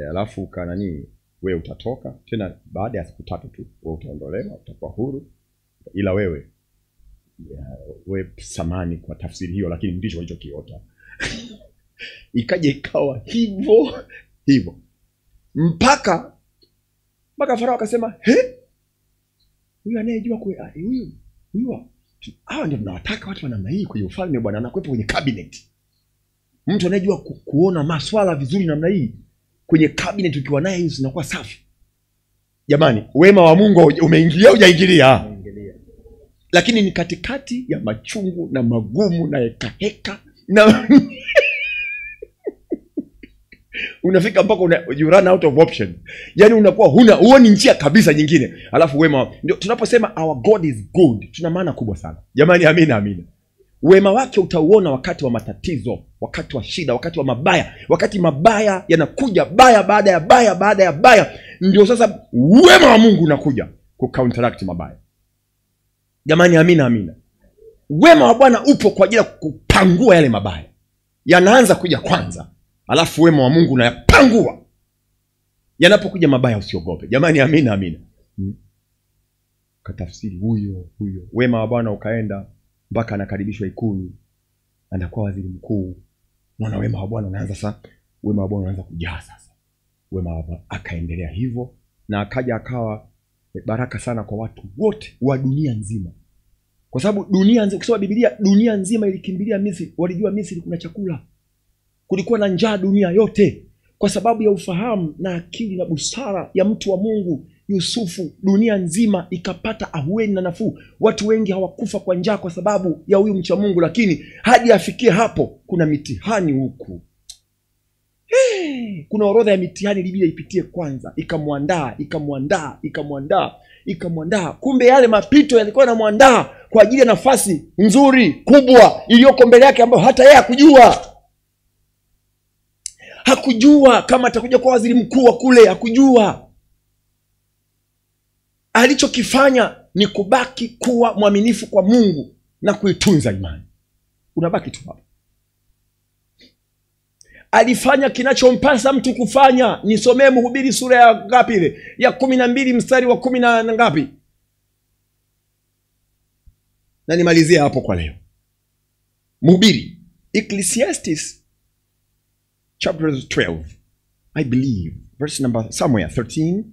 alafu kana nini, wewe utatoka tena baada ya siku 3 tu, wewe utaondolewa, utakuwa huru. Ila wewe samani kwa tafsiri hiyo, lakini ndicho walichokiota. Ikaje ikawa hivyo mpaka Farao akasema, huyu anayejua huyu hawa ndio tunawataka watu wa namna hii kwenye ufalme bwana, anakuwepo kwenye cabinet. Mtu anayejua kuona maswala vizuri namna hii kwenye cabinet, ukiwa naye hizo zinakuwa safi. Jamani, wema wa Mungu umeingilia hujaingilia? Lakini ni katikati ya machungu na magumu na heka na unafika mpaka you run out of option. Yaani unakuwa huoni njia kabisa nyingine. Alafu wema, ndio tunaposema our God is good, tuna maana kubwa sana. Jamani, amina amina. Wema wake utauona wakati wa matatizo, wakati wa shida, wakati wa mabaya. Wakati mabaya yanakuja baya baada ya baya baada ya baya, ndio sasa wema wa Mungu unakuja counteract mabaya. Jamani, amina amina. Wema wa Bwana upo kwa ajili ya kupangua yale mabaya. Yanaanza kuja kwanza, alafu wema wa Mungu unayapangua. Yanapokuja mabaya usiogope. Jamani, amina amina. Katafsiri huyo wema wa Bwana ukaenda mpaka anakaribishwa ikulu, anakuwa waziri mkuu. Naona wema wa Bwana unaanza sasa, wema wa Bwana unaanza kujaa sasa. Wema wa Bwana akaendelea hivyo na akaja akawa baraka sana kwa watu wote wa dunia nzima. Kwa sababu dunia nzima, ukisoma Biblia, dunia nzima ilikimbilia Misri. Walijua Misri kuna chakula. Kulikuwa na njaa dunia yote. Kwa sababu ya ufahamu na akili na busara ya mtu wa Mungu Yusufu, dunia nzima ikapata ahueni na nafuu. Watu wengi hawakufa kwa njaa kwa sababu ya huyu mcha Mungu, lakini hadi afikie hapo kuna mitihani huku. Kuna orodha ya mitihani Biblia ipitie kwanza, ikamwandaa. Kumbe yale mapito yalikuwa yanamwandaa kwa ajili ya nafasi nzuri kubwa iliyoko mbele yake, ambayo hata yeye hakujua kama atakuja kwa waziri mkuu wa kule. Hakujua. Alichokifanya ni kubaki kuwa mwaminifu kwa Mungu na kuitunza imani. Unabaki tu hapo. Alifanya kinachompasa mtu kufanya. Nisomee Mhubiri sura ya ngapi ile? Ya 12 mstari wa 10 na ngapi? Na nimalizia hapo kwa leo. Mhubiri, Ecclesiastes chapter 12, I believe, verse number somewhere 13.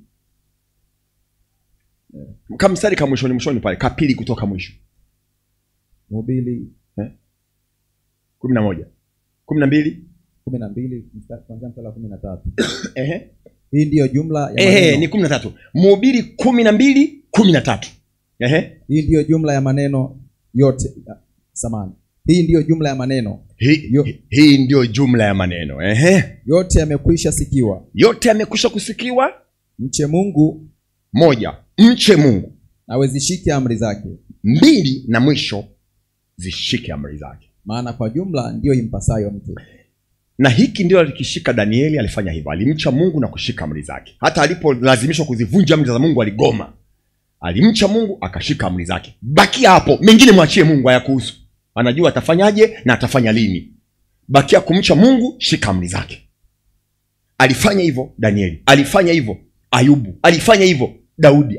Kama mstari kama mwishoni pale, kapili kutoka mwisho.
Mhubiri
11 12
mstari kuanzia mstari wa 13. Hii ndio jumla ya maneno.
Ni 13. Mhubiri 12:13.
Hii ndio jumla ya maneno yote. Samahani. Hii ndio jumla ya maneno.
Hii ndio jumla ya maneno.
Yote yamekwisha sikiwa.
Yote yamekwisha kusikiwa.
Mche Mungu.
1, mche Mungu.
Nawe zishike amri zake.
2, na mwisho zishike amri zake.
Maana kwa jumla ndio impasayo mtu.
Na hiki ndio alikishika Danieli. Alifanya hivyo, alimcha Mungu na kushika amri zake. Hata alipolazimishwa kuzivunja amri za Mungu aligoma. Alimcha Mungu akashika amri zake. Bakia hapo, mengine mwachie Mungu, hayakuhusu. Anajua atafanyaje na atafanya lini. Bakia kumcha Mungu, shika amri zake. Alifanya hivyo Danieli, alifanya hivyo Ayubu, alifanya hivyo Daudi,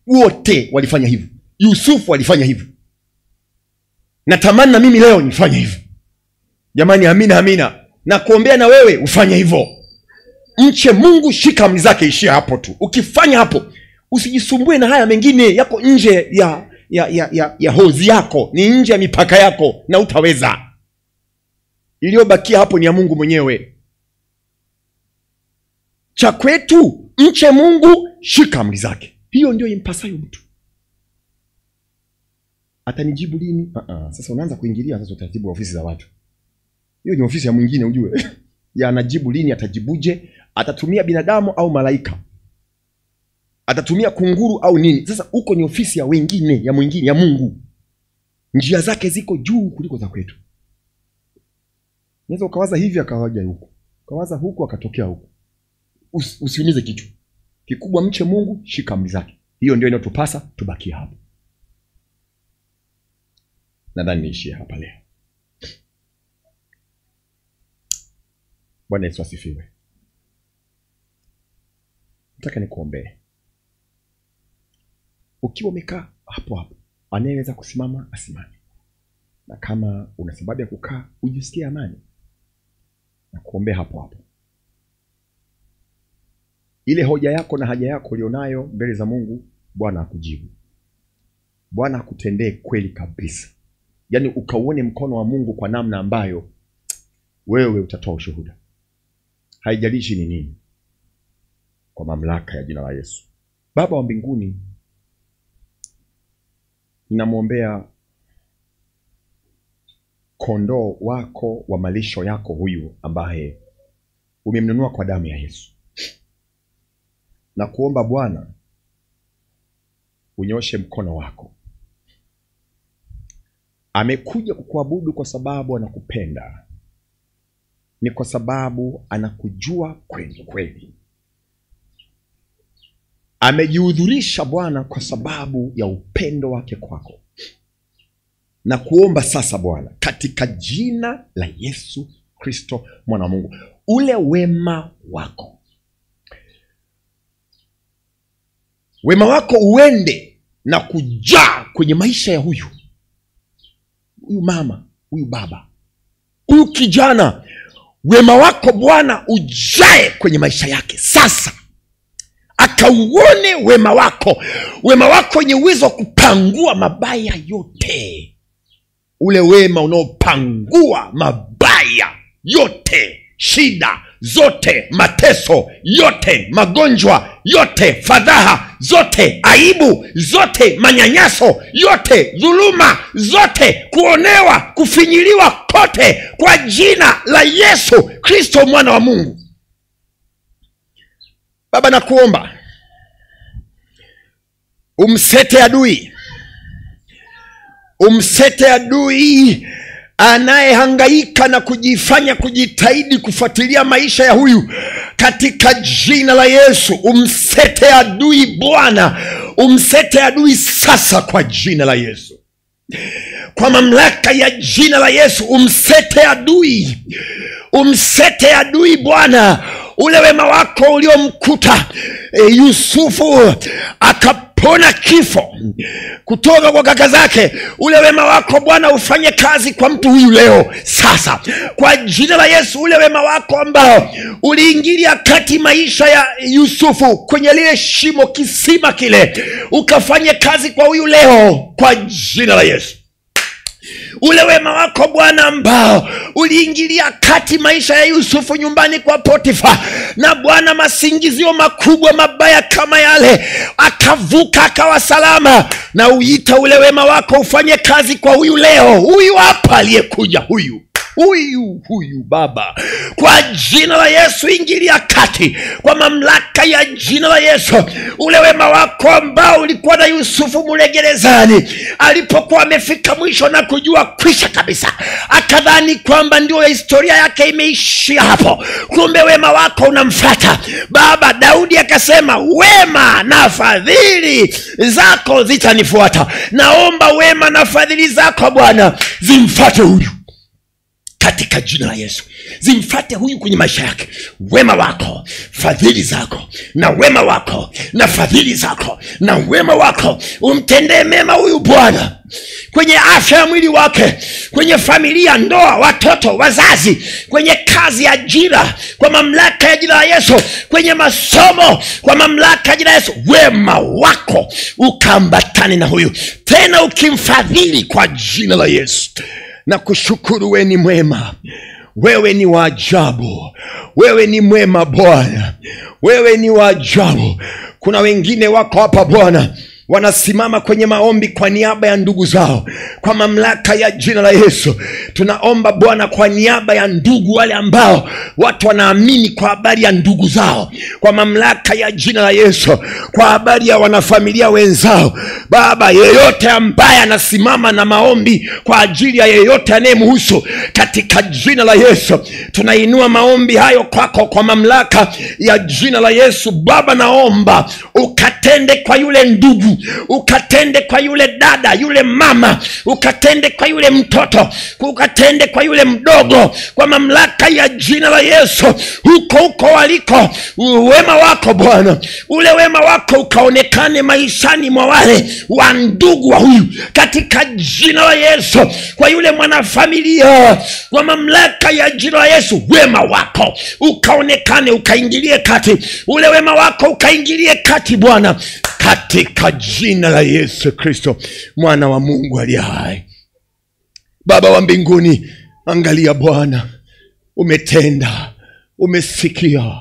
wote walifanya hivyo. Yusufu alifanya hivyo. Natamani na mimi leo nifanye hivyo. Jamani, amina amina. Na kuombea na wewe ufanye hivyo. Mche Mungu, shika amri zake, ishia hapo tu. Ukifanya hapo, usijisumbue na haya mengine yako nje ya hozi yako, ni nje ya mipaka yako na utaweza. Iliyobakia hapo ni ya Mungu mwenyewe. Cha kwetu, mche Mungu, shika amri zake. Hiyo ndio impasayo mtu. Atanijibu lini? Sasa unaanza kuingilia sasa utaratibu wa ofisi za watu. Hiyo ni ofisi ya mwingine ujue. Ya anajibu lini, atajibuje, atatumia binadamu au malaika, atatumia kunguru au nini. Sasa huko ni ofisi ya wengine, ya mwingine, ya Mungu. Njia zake ziko juu kuliko za kwetu. Unaweza ukawaza hivi akawaja huko, ukawaza huko akatokea huko. Usiumize kichwa. Kikubwa mche Mungu, shika amri zake. Hiyo ndio inatupasa tubaki hapo. Nadhani niishie hapa leo. Bwana Yesu asifiwe. Nataka nikuombee. Ukiwa umekaa hapo hapo, anayeweza kusimama asimame. Na kama una sababu ya kukaa, ujisikie amani, na kuombea hapo hapo. Ile hoja yako na haja yako ulionayo mbele za Mungu, Bwana akujibu. Bwana akutendee kweli kabisa. Yaani ukauone mkono wa Mungu kwa namna ambayo wewe utatoa ushuhuda. Haijalishi ni nini. Kwa mamlaka ya jina la Yesu. Baba wa mbinguni, ninamwombea kondoo wako wa malisho yako huyu ambaye umemnunua kwa damu ya Yesu. Na kuomba Bwana unyoshe mkono wako. Amekuja kukuabudu kwa sababu anakupenda. Ni kwa sababu anakujua kweli kweli. Amejihudhurisha Bwana kwa sababu ya upendo wake kwako. Na kuomba sasa Bwana, katika jina la Yesu Kristo mwana wa Mungu, ule wema wako, wema wako uende na kujaa kwenye maisha ya huyu mama, huyu baba, huyu kijana. Wema wako Bwana ujae kwenye maisha yake sasa. Akauone wema wako. Wema wako wenye uwezo wa kupangua mabaya yote. Ule wema unaopangua mabaya yote, shida zote, mateso yote, magonjwa yote, fadhaha zote, aibu zote, manyanyaso yote, dhuluma zote, kuonewa, kufinyiliwa kote, kwa jina la Yesu Kristo mwana wa Mungu. Baba, nakuomba umsete adui anayehangaika na kujitahidi kufuatilia maisha ya huyu, katika jina la Yesu. Umsete adui Bwana, umsete adui sasa kwa jina la Yesu. Kwa mamlaka ya jina la Yesu, umsete adui Bwana. Ule wema wako uliomkuta Yusufu akapona kifo kutoka kwa kaka zake, ule wema wako Bwana ufanye kazi kwa mtu huyu leo sasa kwa jina la Yesu. Ule wema wako ambao uliingilia kati maisha ya Yusufu kwenye lile shimo, kisima kile, ukafanye kazi kwa huyu leo kwa jina la Yesu. Ule wema wako Bwana ambao uliingilia kati maisha ya Yusufu nyumbani kwa Potifa, na Bwana masingizio makubwa mabaya kama yale akavuka akawa salama, na uita ule wema wako ufanye kazi kwa huyu leo. Huyu hapa aliyekuja, huyu Baba, kwa jina la Yesu ingilia kati kwa mamlaka ya jina la Yesu. Ule wema wako ambao ulikuwa na Yusufu mule gerezani, alipokuwa amefika mwisho na kujua kwisha kabisa, akadhani kwamba ndio historia yake imeishia hapo, kumbe wema wako unamfuata Baba. Daudi akasema, wema na fadhili zako zitanifuata. Naomba wema na fadhili zako Bwana zimfuate huyu katika jina la Yesu. Zimfuate huyu kwenye maisha yake. Wema wako, fadhili zako, na wema wako na fadhili zako, na wema wako umtendee mema huyu Bwana, kwenye afya ya mwili wake, kwenye familia, ndoa, watoto, wazazi, kwenye kazi, ajira, kwa mamlaka ya jina la Yesu, kwenye masomo, kwa mamlaka ya jina la Yesu. Wema wako ukaambatane na huyu, tena ukimfadhili kwa jina la Yesu. Na kushukuru, wewe ni mwema, wewe ni wa ajabu, wewe ni mwema Bwana, wewe ni wa ajabu. Kuna wengine wako hapa Bwana, wanasimama kwenye maombi kwa niaba ya ndugu zao. Kwa mamlaka ya jina la Yesu, tunaomba Bwana kwa niaba ya ndugu wale ambao watu wanaamini kwa habari ya ndugu zao. Kwa mamlaka ya jina la Yesu, kwa habari ya wanafamilia wenzao. Baba, yeyote ambaye anasimama na maombi kwa ajili ya yeyote anayemhusu, katika jina la Yesu tunainua maombi hayo kwako kwa mamlaka ya jina la Yesu. Baba, naomba ukatende kwa yule ndugu, ukatende kwa yule dada, yule mama, ukatende kwa yule mtoto, ukatende kwa yule mdogo, kwa mamlaka ya jina la Yesu. Huko waliko, wema wako Bwana, ule wema wako ukaonekane maishani mwa wale wa ndugu wa huyu, katika jina la Yesu. Kwa yule mwanafamilia, kwa mamlaka ya jina la Yesu, wema wako ukaonekane, ukaingilie kati, ule wema wako ukaingilie kati Bwana, katika jina la Yesu Kristo, mwana wa Mungu aliye hai. Baba wa mbinguni, angalia Bwana, umetenda, umesikia,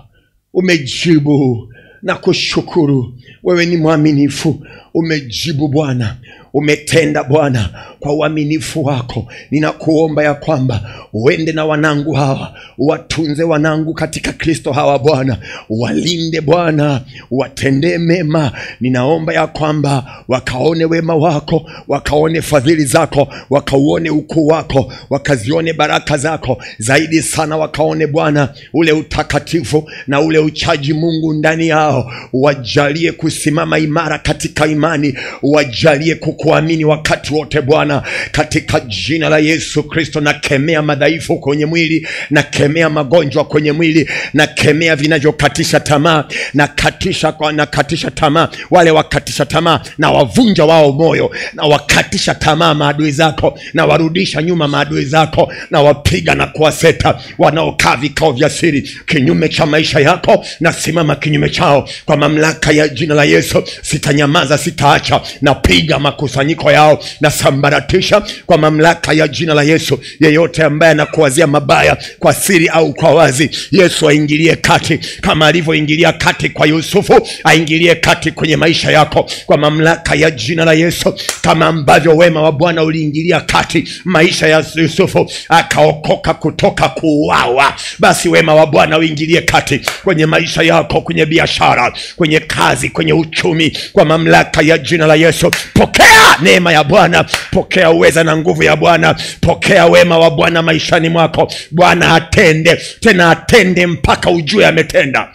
umejibu, na kushukuru. Wewe ni mwaminifu, umejibu Bwana, umetenda Bwana kwa uaminifu wako. Ninakuomba ya kwamba uende na wanangu hawa, watunze wanangu katika Kristo hawa Bwana, walinde Bwana, watendee mema. Ninaomba ya kwamba wakaone wema wako, wakaone fadhili zako, wakauone ukuu wako, wakazione baraka zako zaidi sana, wakaone Bwana ule utakatifu na ule uchaji Mungu ndani yao. Wajalie kusimama imara katika imani, wajalie kukuamini wakati wote Bwana, katika jina la Yesu Kristo. Na kemea madhaifu kwenye mwili, na kemea magonjwa kwenye mwili, na kemea vinavyokatisha tamaa, na katisha tamaa wale wakatisha tamaa, na wavunja wao moyo, na wakatisha tamaa maadui zako, na warudisha nyuma maadui zako, na wapiga na kuwaseta wanaokaa vikao vya siri kinyume cha maisha yako, na simama kinyume chao kwa mamlaka ya jina la Yesu. Sitanyamaza, sitaacha, na piga makusanyiko yao, na sambaratisha kwa mamlaka ya jina la Yesu. Yeyote ambaye anakuwazia mabaya kwa siri au kwa wazi, Yesu aingilie kati, kama alivyoingilia kati kwa Yusufu, aingilie kati kwenye maisha yako kwa mamlaka ya jina la Yesu. Kama ambavyo wema wa Bwana uliingilia kati maisha ya Yusufu akaokoka kutoka kuuawa, basi wema wa Bwana uingilie kati kwenye maisha yako, kwenye biashara, kwenye kazi, kwenye uchumi, kwa mamlaka ya jina la Yesu. Pokea neema ya Bwana, pokea uweza na nguvu ya Bwana, pokea wema wa Bwana maishani mwako. Bwana atende, tena atende mpaka ujue ametenda.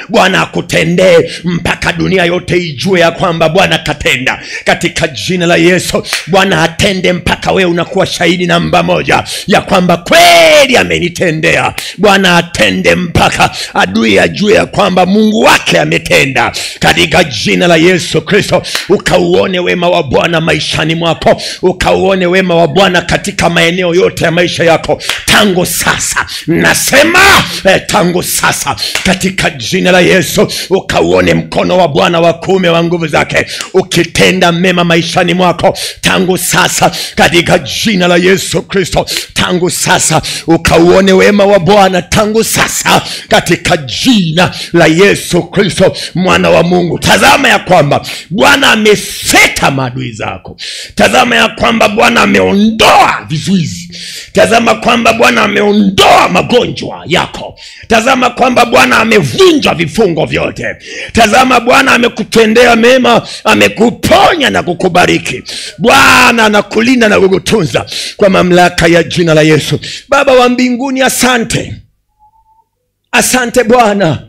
Bwana akutendee mpaka dunia yote ijue ya kwamba Bwana katenda, katika jina la Yesu. Bwana atende mpaka wewe unakuwa shahidi namba moja ya kwamba kweli amenitendea. Bwana atende mpaka adui ajue ya kwamba Mungu wake ametenda, katika jina la Yesu Kristo. Ukauone wema wa Bwana maishani mwako, ukauone wema wa Bwana katika maeneo yote ya maisha yako tangu sasa. Nasema tangu sasa, katika jina la Yesu. Ukauone mkono wa Bwana wa kuume wa nguvu zake ukitenda mema maishani mwako tangu sasa, katika jina la Yesu Kristo. Tangu sasa ukauone wema wa Bwana, tangu sasa, katika jina la Yesu Kristo, mwana wa Mungu. Tazama ya kwamba Bwana ameseta maadui zako. Tazama ya kwamba Bwana ameondoa vizuizi. Tazama kwamba Bwana ameondoa magonjwa yako. Tazama kwamba Bwana amevunja vifungo vyote. Tazama Bwana amekutendea mema, amekuponya na kukubariki. Bwana anakulinda na kukutunza kwa mamlaka ya jina la Yesu. Baba wa mbinguni, asante. Asante Bwana.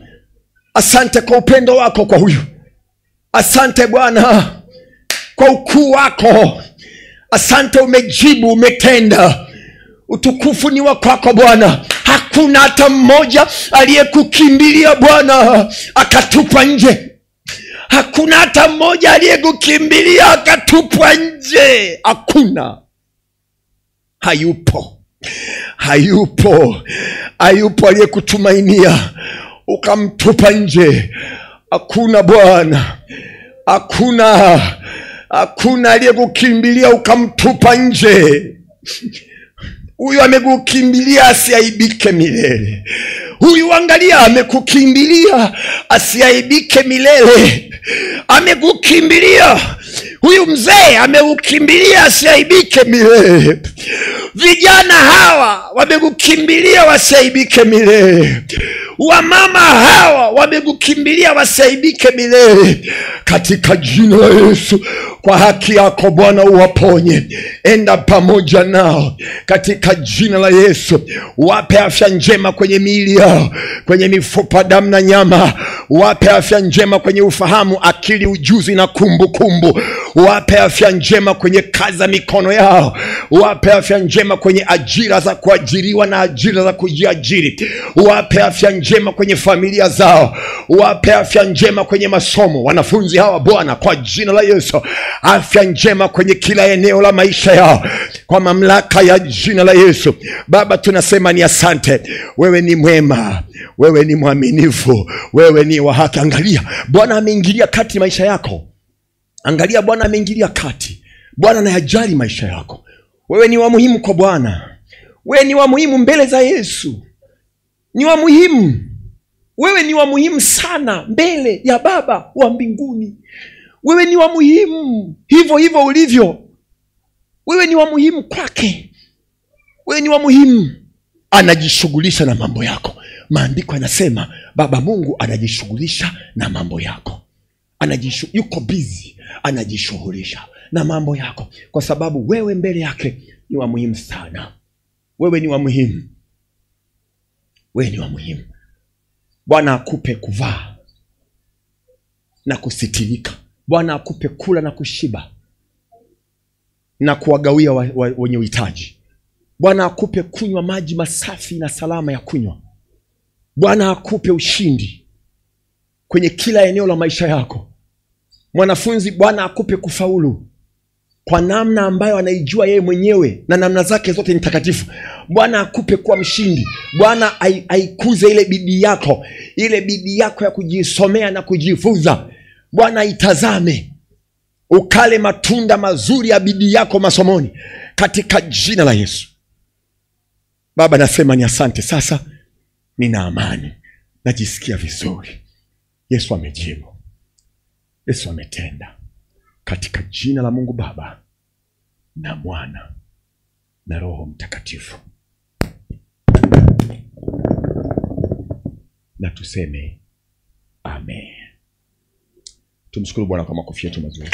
Asante kwa upendo wako kwa huyu. Asante Bwana kwa ukuu wako. Asante, umejibu, umetenda. Utukufu ni wa kwako Bwana. Hakuna hata mmoja aliyekukimbilia Bwana akatupa nje. Hakuna hata mmoja aliyekukimbilia akatupwa nje. Hakuna. Hayupo aliyekutumainia ukamtupa nje. Hakuna Bwana. Hakuna aliyekukimbilia ukamtupa nje. Huyu amekukimbilia asiaibike milele. Huyu angalia, amekukimbilia asiaibike milele. Amekukimbilia. Huyu mzee amekukimbilia asiaibike milele. Vijana hawa wamekukimbilia wasiaibike milele. Wamama hawa wamekukimbilia wasiaibike milele. Katika jina la Yesu, kwa haki yako Bwana uwaponye. Enda pamoja nao katika jina la Yesu. Wape afya njema kwenye miili yao, kwenye mifupa, damu na nyama. Wape afya njema kwenye ufahamu, akili, ujuzi na kumbukumbu. Wape afya njema kwenye kazi za mikono yao. Wape afya njema kwenye ajira za kuajiriwa na ajira za kujiajiri. Wape afya njema kwenye familia zao. Wape afya njema kwenye masomo wanafunzi hawa Bwana, kwa jina la Yesu. Afya njema kwenye kila eneo la maisha yao, kwa mamlaka ya jina la Yesu. Baba, tunasema ni asante. Wewe ni mwema, wewe ni mwaminifu, wewe ni wa haki. Angalia Bwana ameingilia kati maisha yako. Angalia Bwana ameingilia kati. Bwana anayajali maisha yako. Wewe ni wa muhimu kwa Bwana. Wewe ni wa muhimu mbele za Yesu. Ni wa muhimu. Wewe ni wa muhimu sana mbele ya Baba wa mbinguni. Wewe ni wa muhimu hivyo ulivyo. Wewe ni wa muhimu kwake. Wewe ni wa muhimu. Anajishughulisha na mambo yako. Maandiko yanasema Baba Mungu anajishughulisha na mambo yako. Yuko busy, anajishughulisha na mambo yako, kwa sababu wewe mbele yake ni wa muhimu sana. Wewe ni wa muhimu. Wewe ni wa muhimu. Bwana akupe kuvaa na kusitirika. Bwana akupe kula na kushiba na kuwagawia wenye uhitaji. Bwana akupe kunywa maji masafi na salama ya kunywa. Bwana akupe ushindi kwenye kila eneo la maisha yako. Mwanafunzi, Bwana akupe kufaulu kwa namna ambayo anaijua yeye mwenyewe, na namna zake zote ni takatifu. Bwana akupe kuwa mshindi. Bwana aikuze ile bidii yako, ile bidii yako ya kujisomea na kujifunza. Bwana itazame ukale matunda mazuri ya bidii yako masomoni, katika jina la Yesu. Baba, nasema ni asante. Sasa nina amani, najisikia vizuri. Yesu amejibu, Yesu ametenda, katika jina la Mungu Baba na Mwana na Roho Mtakatifu. Na tuseme amen. Tumshukuru Bwana kwa makofi yetu mazuri.